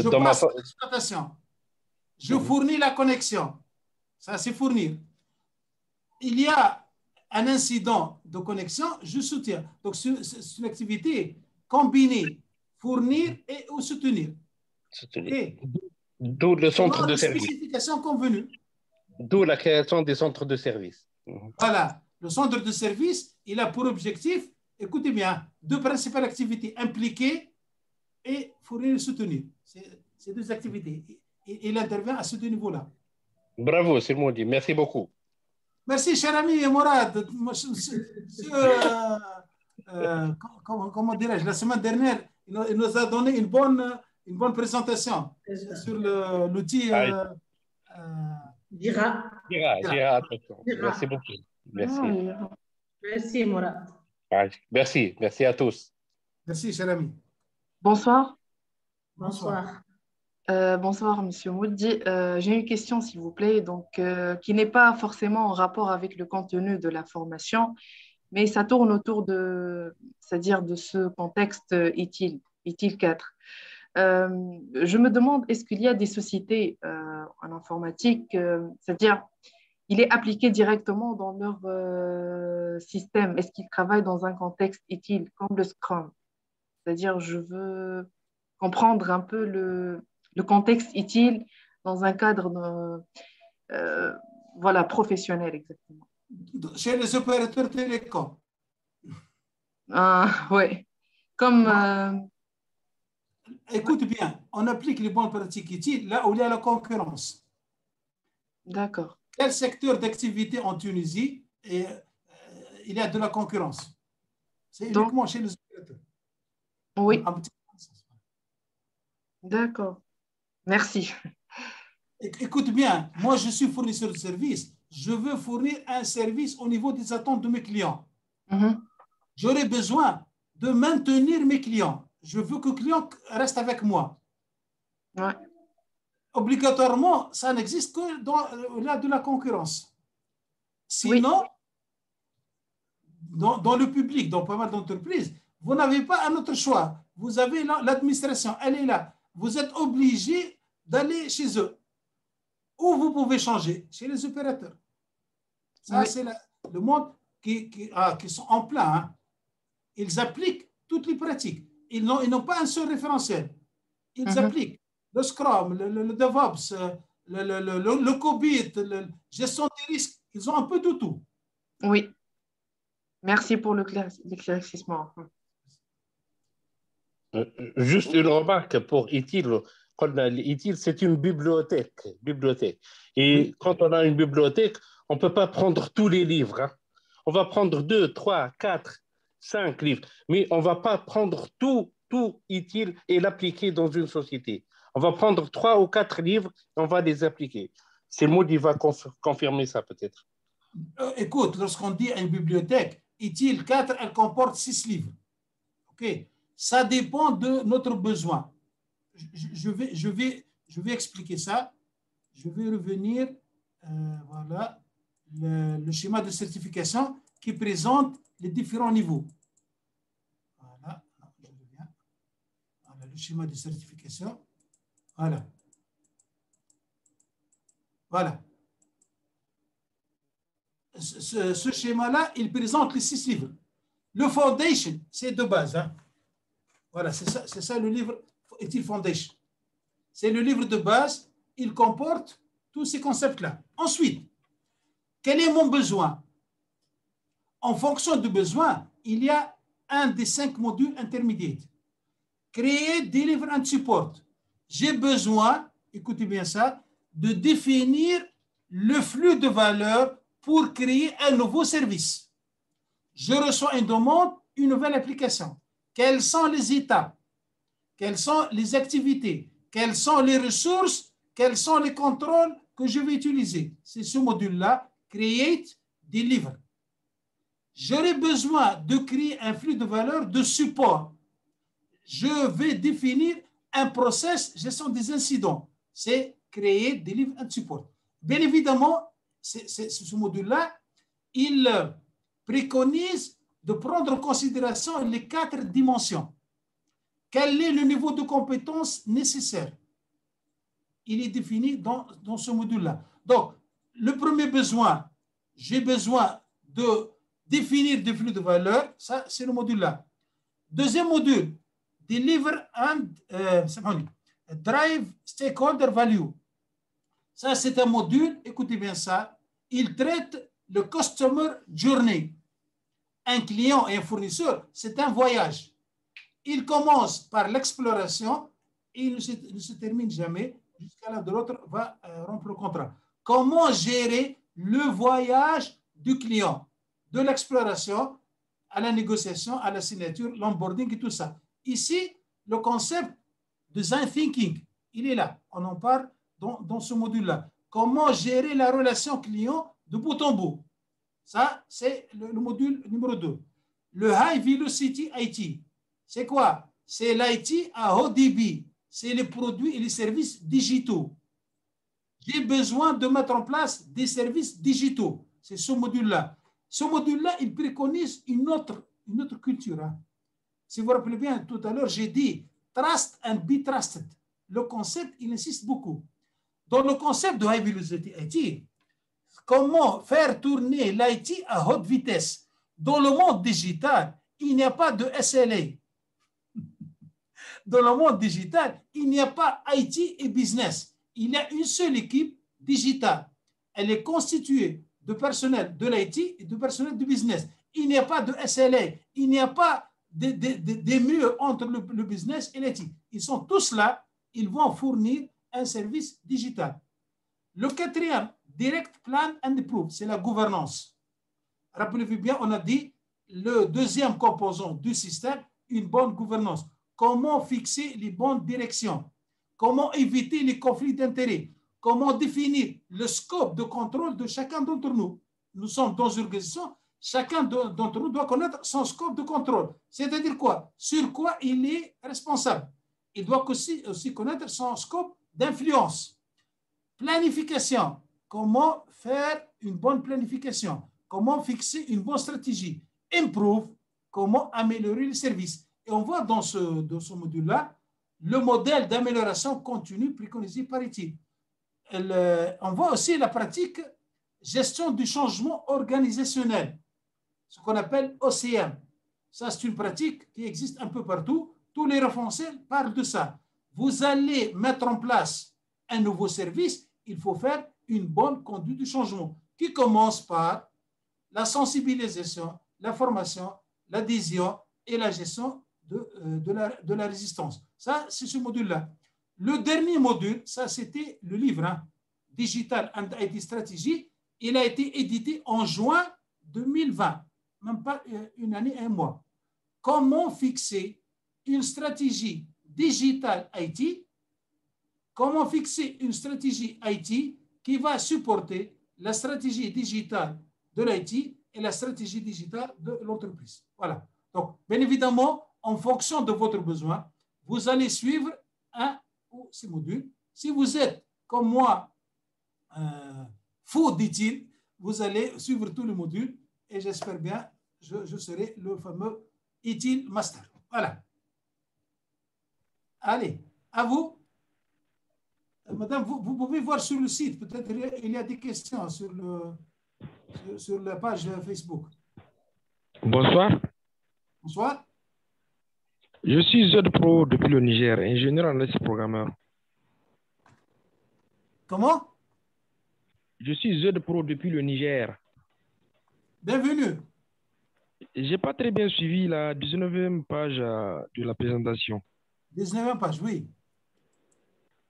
passe l'exploitation. Je fournis la connexion. Ça, c'est fournir. Il y a un incident de connexion, je soutiens. Donc, c'est une activité combinée, fournir et ou soutenir. D'où le centre de service. Spécification convenue. D'où la création des centres de service. Voilà. Le centre de service, il a pour objectif, écoutez bien, 2 principales activités, impliquer et fournir et soutenir. C'est 2 activités. Il intervient à ce 2 niveaux-là. Bravo, c'est le mot dit. Merci beaucoup. Merci, cher ami Mourad. Comment dirais-je, la semaine dernière, il nous a donné une bonne présentation sur l'outil Dira, attention. Merci beaucoup. Merci. Merci, Mourad. Merci à tous. Merci, cher ami. Bonsoir. Bonsoir. Bonsoir, Monsieur Moudi. J'ai une question, s'il vous plaît, donc, qui n'est pas forcément en rapport avec le contenu de la formation, mais ça tourne autour c'est-à-dire de ce contexte ITIL 4. Je me demande, est-ce qu'il y a des sociétés en informatique, c'est-à-dire, il est appliqué directement dans leur système? Est-ce qu'ils travaillent dans un contexte ITIL, comme le Scrum? C'est-à-dire, je veux comprendre un peu le contexte ITIL dans un cadre voilà, professionnel, exactement. Chez les opérateurs télécoms. Oui. Comme... Écoute bien, on applique les bonnes pratiques ITIL là où il y a la concurrence. D'accord. Quel secteur d'activité en Tunisie il y a de la concurrence? C'est uniquement chez les opérateurs. Oui. D'accord. Merci. Écoute bien, moi je suis fournisseur de services. Je veux fournir un service au niveau des attentes de mes clients. J'aurai besoin de maintenir mes clients. Je veux que le client reste avec moi. Ouais. Obligatoirement, ça n'existe que là de la concurrence. Sinon, dans le public, dans pas mal d'entreprises, vous n'avez pas un autre choix. Vous avez l'administration, elle est là. Vous êtes obligé d'aller chez eux. Ou vous pouvez changer chez les opérateurs. Ça, c'est le monde qui sont en plein. Hein. Ils appliquent toutes les pratiques. Ils n'ont pas un seul référentiel. Ils appliquent le Scrum, le DevOps, le COBIT, la gestion des risques. Ils ont un peu de tout. Oui. Merci pour l'éclaircissement. Juste une remarque pour ITIL. ITIL, c'est une bibliothèque. Et quand on a une bibliothèque, on ne peut pas prendre tous les livres. Hein. On va prendre 2, 3, 4, 5 livres. Mais on ne va pas prendre tout ITIL et l'appliquer dans une société. On va prendre 3 ou 4 livres et on va les appliquer. C'est le mot qui va confirmer ça peut-être. Écoute, lorsqu'on dit une bibliothèque, ITIL 4, elle comporte 6 livres. OK? Ça dépend de notre besoin. Je vais expliquer ça. Je vais revenir, voilà, le schéma de certification qui présente les différents niveaux. Voilà, je reviens. Voilà le schéma de certification. Voilà. Voilà. Ce schéma-là, il présente les 6 livres. Le Foundation, c'est de base. Hein. Voilà, c'est ça le livre ITIL Foundation. C'est le livre de base. Il comporte tous ces concepts-là. Ensuite, quel est mon besoin? En fonction du besoin, il y a un des 5 modules intermédiaires. Créer, deliver and support. J'ai besoin, écoutez bien ça, de définir le flux de valeur pour créer un nouveau service. Je reçois une demande, une nouvelle application. Quelles sont les étapes? Quelles sont les activités? Quelles sont les ressources? Quels sont les contrôles que je vais utiliser? C'est ce module-là, Create, Deliver. J'aurai besoin de créer un flux de valeur de support. Je vais définir un process gestion des incidents. C'est Create, Deliver and Support. Bien évidemment, ce module-là, il préconise de prendre en considération les 4 dimensions. Quel est le niveau de compétence nécessaire? Il est défini dans ce module-là. Donc, le premier besoin, j'ai besoin de définir des flux de valeur. Ça, c'est le module-là. Deuxième module, Deliver and Drive Stakeholder Value. Ça, c'est un module, écoutez bien ça, il traite le Customer Journey. Un client et un fournisseur, c'est un voyage. Il commence par l'exploration et il ne se termine jamais jusqu'à là de l'autre va rompre le contrat. Comment gérer le voyage du client, de l'exploration à la négociation, à la signature, l'onboarding et tout ça. Ici, le concept design thinking, il est là. On en parle dans ce module-là. Comment gérer la relation client de bout en bout. Ça, c'est le module numéro 2. Le High Velocity IT. C'est quoi? C'est l'IT à haut débit. C'est les produits et les services digitaux. J'ai besoin de mettre en place des services digitaux. C'est ce module-là. Ce module-là, il préconise une autre culture. Hein. Si vous vous rappelez bien, tout à l'heure, j'ai dit trust and be trusted. Le concept, il insiste beaucoup. Dans le concept de High Velocity IT, comment faire tourner l'IT à haute vitesse? Dans le monde digital, il n'y a pas de SLA. Dans le monde digital, il n'y a pas IT et business. Il y a une seule équipe digitale. Elle est constituée de personnel de l'IT et de personnel du business. Il n'y a pas de SLA. Il n'y a pas des murs entre le business et l'IT. Ils sont tous là. Ils vont fournir un service digital. Le quatrième, Direct Plan and Approve, c'est la gouvernance. Rappelez-vous bien, on a dit le deuxième composant du système, une bonne gouvernance. Comment fixer les bonnes directions? Comment éviter les conflits d'intérêts? Comment définir le scope de contrôle de chacun d'entre nous? Nous sommes dans une organisation, chacun d'entre nous doit connaître son scope de contrôle. C'est-à-dire quoi? Sur quoi il est responsable. Il doit aussi connaître son scope d'influence. Planification. Comment faire une bonne planification? Comment fixer une bonne stratégie? Improve. Comment améliorer le service? Et on voit dans ce module-là le modèle d'amélioration continue préconisé par ITIL. On voit aussi la pratique gestion du changement organisationnel, ce qu'on appelle OCM. Ça, c'est une pratique qui existe un peu partout. Tous les référencés parlent de ça. Vous allez mettre en place un nouveau service, il faut faire une bonne conduite du changement qui commence par la sensibilisation, la formation, l'adhésion et la gestion de la résistance. Ça, c'est ce module-là. Le dernier module, ça, c'était le livre hein, Digital and IT Strategy. Il a été édité en juin 2020, même pas une année, un mois. Comment fixer une stratégie digitale IT? Comment fixer une stratégie IT qui va supporter la stratégie digitale de l'IT et la stratégie digitale de l'entreprise. Voilà. Donc, bien évidemment, en fonction de votre besoin, vous allez suivre un ou ces modules. Si vous êtes, comme moi, fou d'ITIL, vous allez suivre tous les modules et j'espère bien, je serai le fameux ITIL Master. Voilà. Allez, à vous. Madame, vous pouvez voir sur le site, peut-être il y a des questions sur la page Facebook. Bonsoir. Bonsoir. Je suis Z Pro depuis le Niger, ingénieur analyste programmeur. Comment? Je suis Z Pro depuis le Niger. Bienvenue. Je n'ai pas très bien suivi la 19e page de la présentation. 19e page, oui.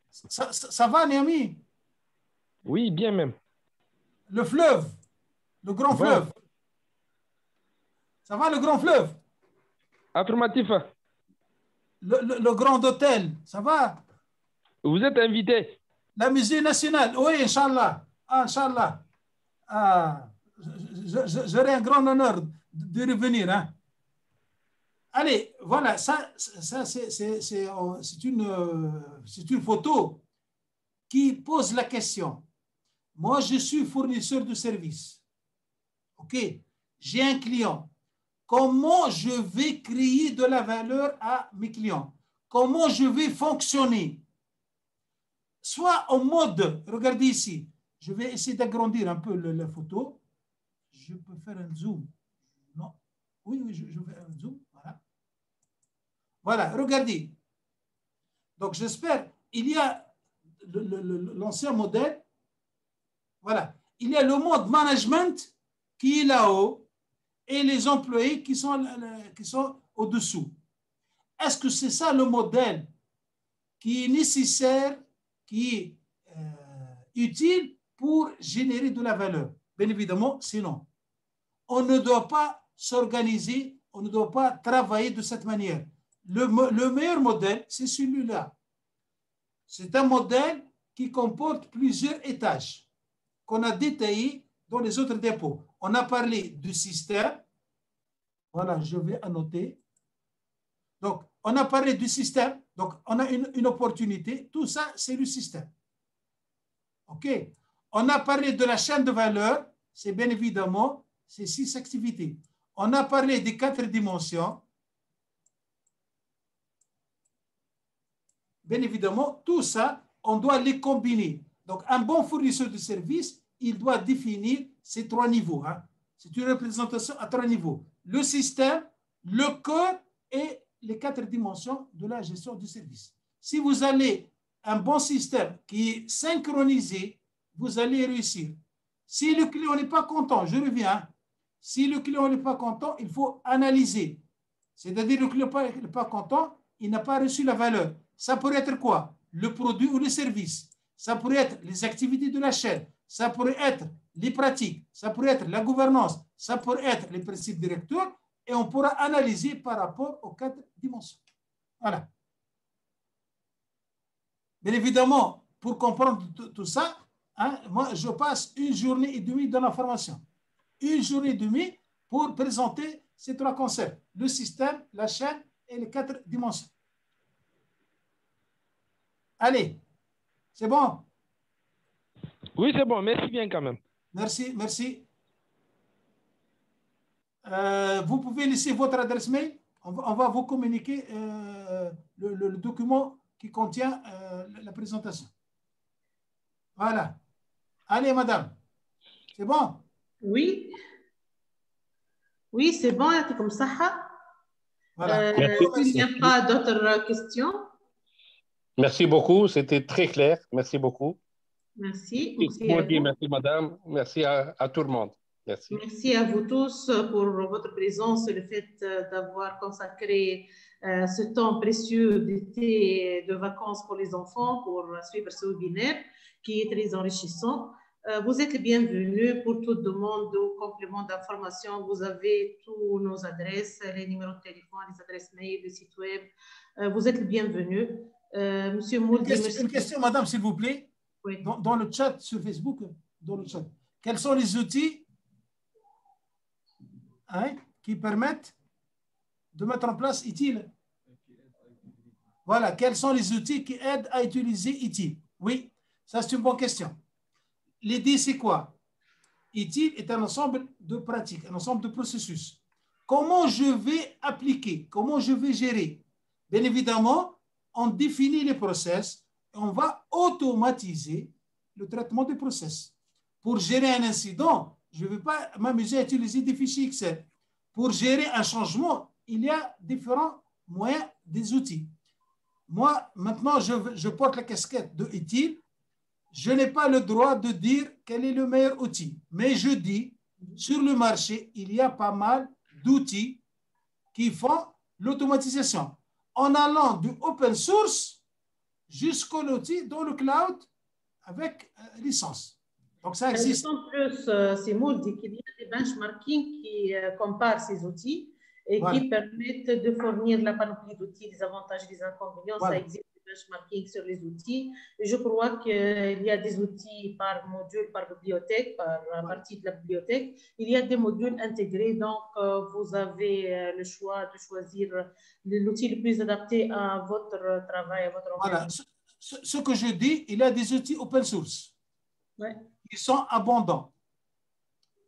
Ça va, Néami? Oui, bien même. Le fleuve, le grand fleuve. Ça va, le grand fleuve? Affirmatif. Le grand hôtel, ça va? Vous êtes invité. La musée nationale, oui, Inch'Allah. Ah, Inch'Allah. Ah, j'aurai un grand honneur de revenir. Hein. Allez, voilà, ça c'est une photo qui pose la question. Moi, je suis fournisseur de services. OK? J'ai un client. Comment je vais créer de la valeur à mes clients? Comment je vais fonctionner? Soit en mode, regardez ici, je vais essayer d'agrandir un peu la photo. Je peux faire un zoom. Non. Oui, je vais faire un zoom. Voilà. Voilà, regardez. Donc, j'espère, il y a l'ancien modèle. Voilà. Il y a le mode management qui est là-haut et les employés qui sont au-dessous. Est-ce que c'est ça le modèle qui est nécessaire, qui est utile pour générer de la valeur? Bien évidemment, sinon. On ne doit pas s'organiser, on ne doit pas travailler de cette manière. Le meilleur modèle, c'est celui-là. C'est un modèle qui comporte plusieurs étages qu'on a détaillés dans les autres dépôts. On a parlé du système. Voilà, je vais annoter. Donc, on a parlé du système. Donc, on a une opportunité. Tout ça, c'est le système. OK? On a parlé de la chaîne de valeur. C'est bien évidemment ces 6 activités. On a parlé des 4 dimensions. Bien évidemment, tout ça, on doit les combiner. Donc, un bon fournisseur de services, il doit définir ces 3 niveaux. Hein. C'est une représentation à 3 niveaux. Le système, le cœur et les 4 dimensions de la gestion du service. Si vous avez un bon système qui est synchronisé, vous allez réussir. Si le client n'est pas content, je reviens, si le client n'est pas content, il faut analyser. C'est-à-dire le client n'est pas content, il n'a pas reçu la valeur. Ça pourrait être quoi? Le produit ou le service. Ça pourrait être les activités de la chaîne. Ça pourrait être les pratiques. Ça pourrait être la gouvernance. Ça pourrait être les principes directeurs. Et on pourra analyser par rapport aux 4 dimensions. Voilà. Bien évidemment, pour comprendre tout ça, hein, moi, je passe 1 journée et demie dans la formation. 1 journée et demie pour présenter ces 3 concepts. Le système, la chaîne et les 4 dimensions. Allez, c'est bon? Oui, c'est bon. Merci bien quand même. Merci, merci. Vous pouvez laisser votre adresse mail. On va vous communiquer le document qui contient la présentation. Voilà. Allez, madame. C'est bon? Oui. Oui, c'est bon. Comme ça. Voilà. S'il n'y a pas d'autres questions. Merci beaucoup. C'était très clair. Merci beaucoup. Merci. Merci, madame. Merci à tout le monde. Merci. Merci à vous tous pour votre présence et le fait d'avoir consacré ce temps précieux d'été et de vacances pour les enfants pour suivre ce webinaire qui est très enrichissant. Vous êtes les bienvenus pour toute demande ou complément d'information. Vous avez tous nos adresses, les numéros de téléphone, les adresses mail, le site web. Vous êtes les bienvenus. Monsieur Mouldi, une question, madame, s'il vous plaît. Oui. Dans le chat sur Facebook, dans le chat, quels sont les outils hein, qui permettent de mettre en place ITIL. Voilà, quels sont les outils qui aident à utiliser ITIL? Oui, ça c'est une bonne question. L'idée c'est quoi? ITIL est un ensemble de pratiques, un ensemble de processus. Comment je vais appliquer? Comment je vais gérer? Bien évidemment, on définit les process et on va automatiser le traitement des process. Pour gérer un incident, je ne vais pas m'amuser à utiliser des fichiers Excel. Pour gérer un changement, il y a différents moyens, des outils. Moi, maintenant, je porte la casquette de ITIL. Je n'ai pas le droit de dire quel est le meilleur outil. Mais je dis, sur le marché, il y a pas mal d'outils qui font l'automatisation. En allant du open source jusqu'au outil dans le cloud avec licence. Donc, ça existe. En plus, Simoud dit qu'il y a des benchmarking qui comparent ces outils et voilà, qui permettent de fournir la panoplie d'outils, les avantages et les inconvénients. Voilà. Ça existe des benchmarking sur les outils. Et je crois qu'il y a des outils par module, par bibliothèque, par partie de la bibliothèque. Il y a des modules intégrés, donc vous avez le choix de choisir l'outil le plus adapté à votre travail, à votre environnement. Voilà. Ce que je dis, il y a des outils open source. Ouais. Qui sont abondants.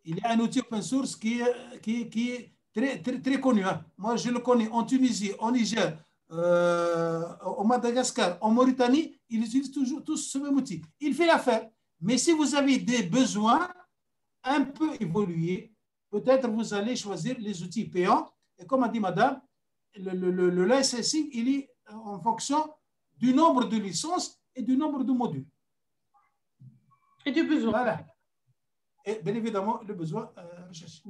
Il y a un outil open source qui est très connu. Hein. Moi, je le connais en Tunisie, en Niger, au Madagascar, en Mauritanie. Ils utilisent toujours tous ce même outil. Il fait l'affaire. Mais si vous avez des besoins un peu évolués, peut-être vous allez choisir les outils payants. Et comme a dit madame, le licensing, il est en fonction du nombre de licences et du nombre de modules. Et du besoin. Voilà. Et bien évidemment, le besoin recherché.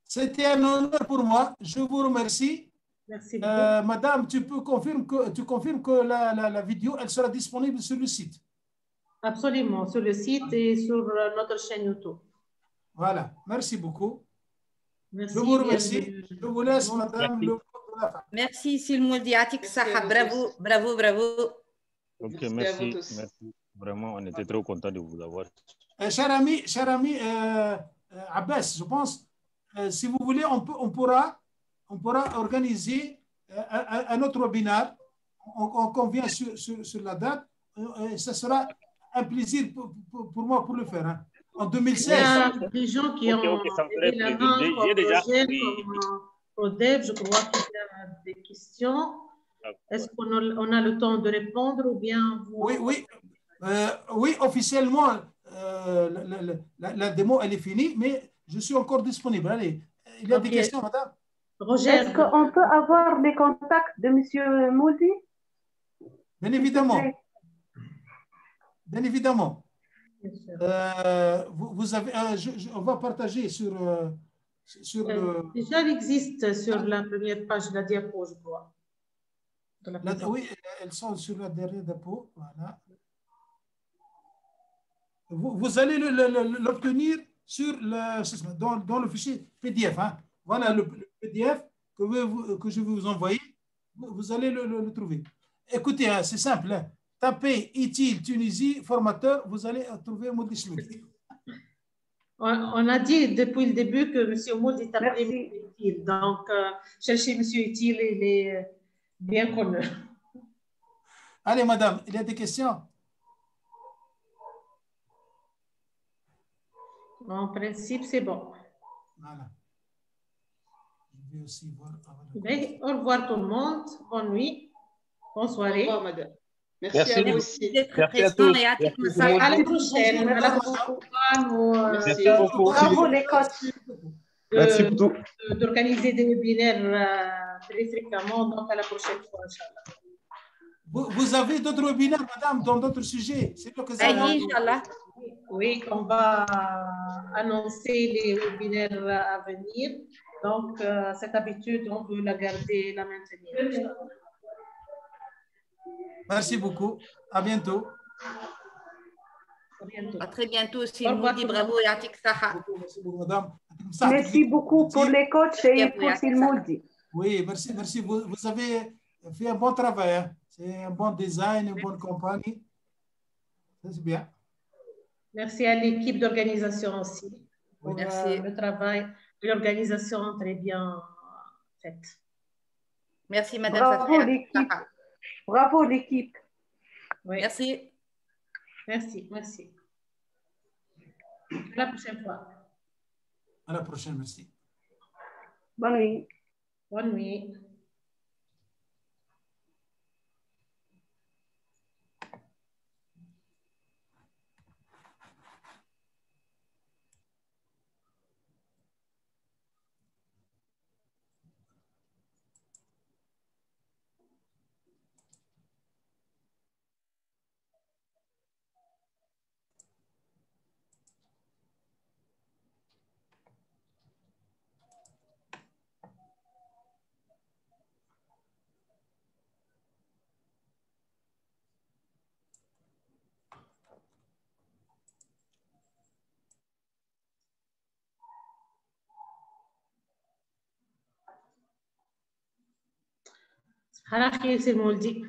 C'était un honneur pour moi. Je vous remercie. Merci beaucoup. Madame, tu confirmes que la vidéo, elle sera disponible sur le site? Absolument, sur le site et sur notre chaîne YouTube. Voilà. Merci beaucoup. Merci. Je vous remercie. Je vous laisse, madame. Merci, Simoud Yatik Saha. Bravo, bravo, bravo. Ok, merci. Merci. Vraiment, on était trop contents de vous avoir. Cher ami Abbas, je pense, si vous voulez, on pourra organiser un autre webinaire. On convient sur la date. Ce sera un plaisir pour moi pour le faire. Hein. En 2016. Il y a des gens qui ont levé la main, comme Roger, je crois qu'il y a des questions. Est-ce qu'on a le temps de répondre ou bien vous... Oui, officiellement, la démo, elle est finie, mais je suis encore disponible. Allez, il y a des questions, madame? Roger, est-ce qu'on peut avoir les contacts de M. Moudi? Bien évidemment. Bien évidemment. Vous avez, on va partager sur déjà, il existe sur la première page de la diapo, je crois. Oui, elles sont sur la dernière diapo. Voilà. Vous allez l'obtenir dans le fichier PDF. Hein. Voilà le PDF que je vais vous envoyer. Vous allez le trouver. Écoutez, hein, c'est simple. Hein. Tapez ITIL Tunisie formateur, vous allez trouver Moudi Chloudi. On a dit depuis le début que M. Moudi est appelé ITIL. Donc, cherchez M. ITIL, il est bien connu. Allez, madame, il y a des questions? En principe, c'est bon. Voilà. Je vais aussi voir. Au revoir tout le monde. Bonne nuit. Bonne soirée. Au revoir, madame. Merci à vous aussi. Merci à tous. À la prochaine. À la prochaine. Merci beaucoup. Bravo les coachs. Merci beaucoup. D'organiser des webinaires très fréquemment. Donc, à la prochaine fois, Inch'Allah. Vous avez d'autres webinaires, madame, dans d'autres sujets? C'est l'occasion. Inch'Allah. Oui, on va annoncer les webinaires à venir. Donc, cette habitude, on veut la garder et la maintenir. Merci beaucoup. À bientôt. À très bientôt. Moudi, bravo et Yatik Saha. Merci beaucoup pour les coachs et pour Moudi. Oui, merci, merci. Vous avez fait un bon travail. Hein. C'est un bon design, une bonne compagnie. C'est bien. Merci à l'équipe d'organisation aussi pour le travail l'organisation très bien faite. Merci, Madame Bravo l'équipe. Bravo l'équipe. Oui. Merci. Merci, merci. À la prochaine fois. À la prochaine, merci. Bonne nuit. Bonne nuit. على خير سي مولدي.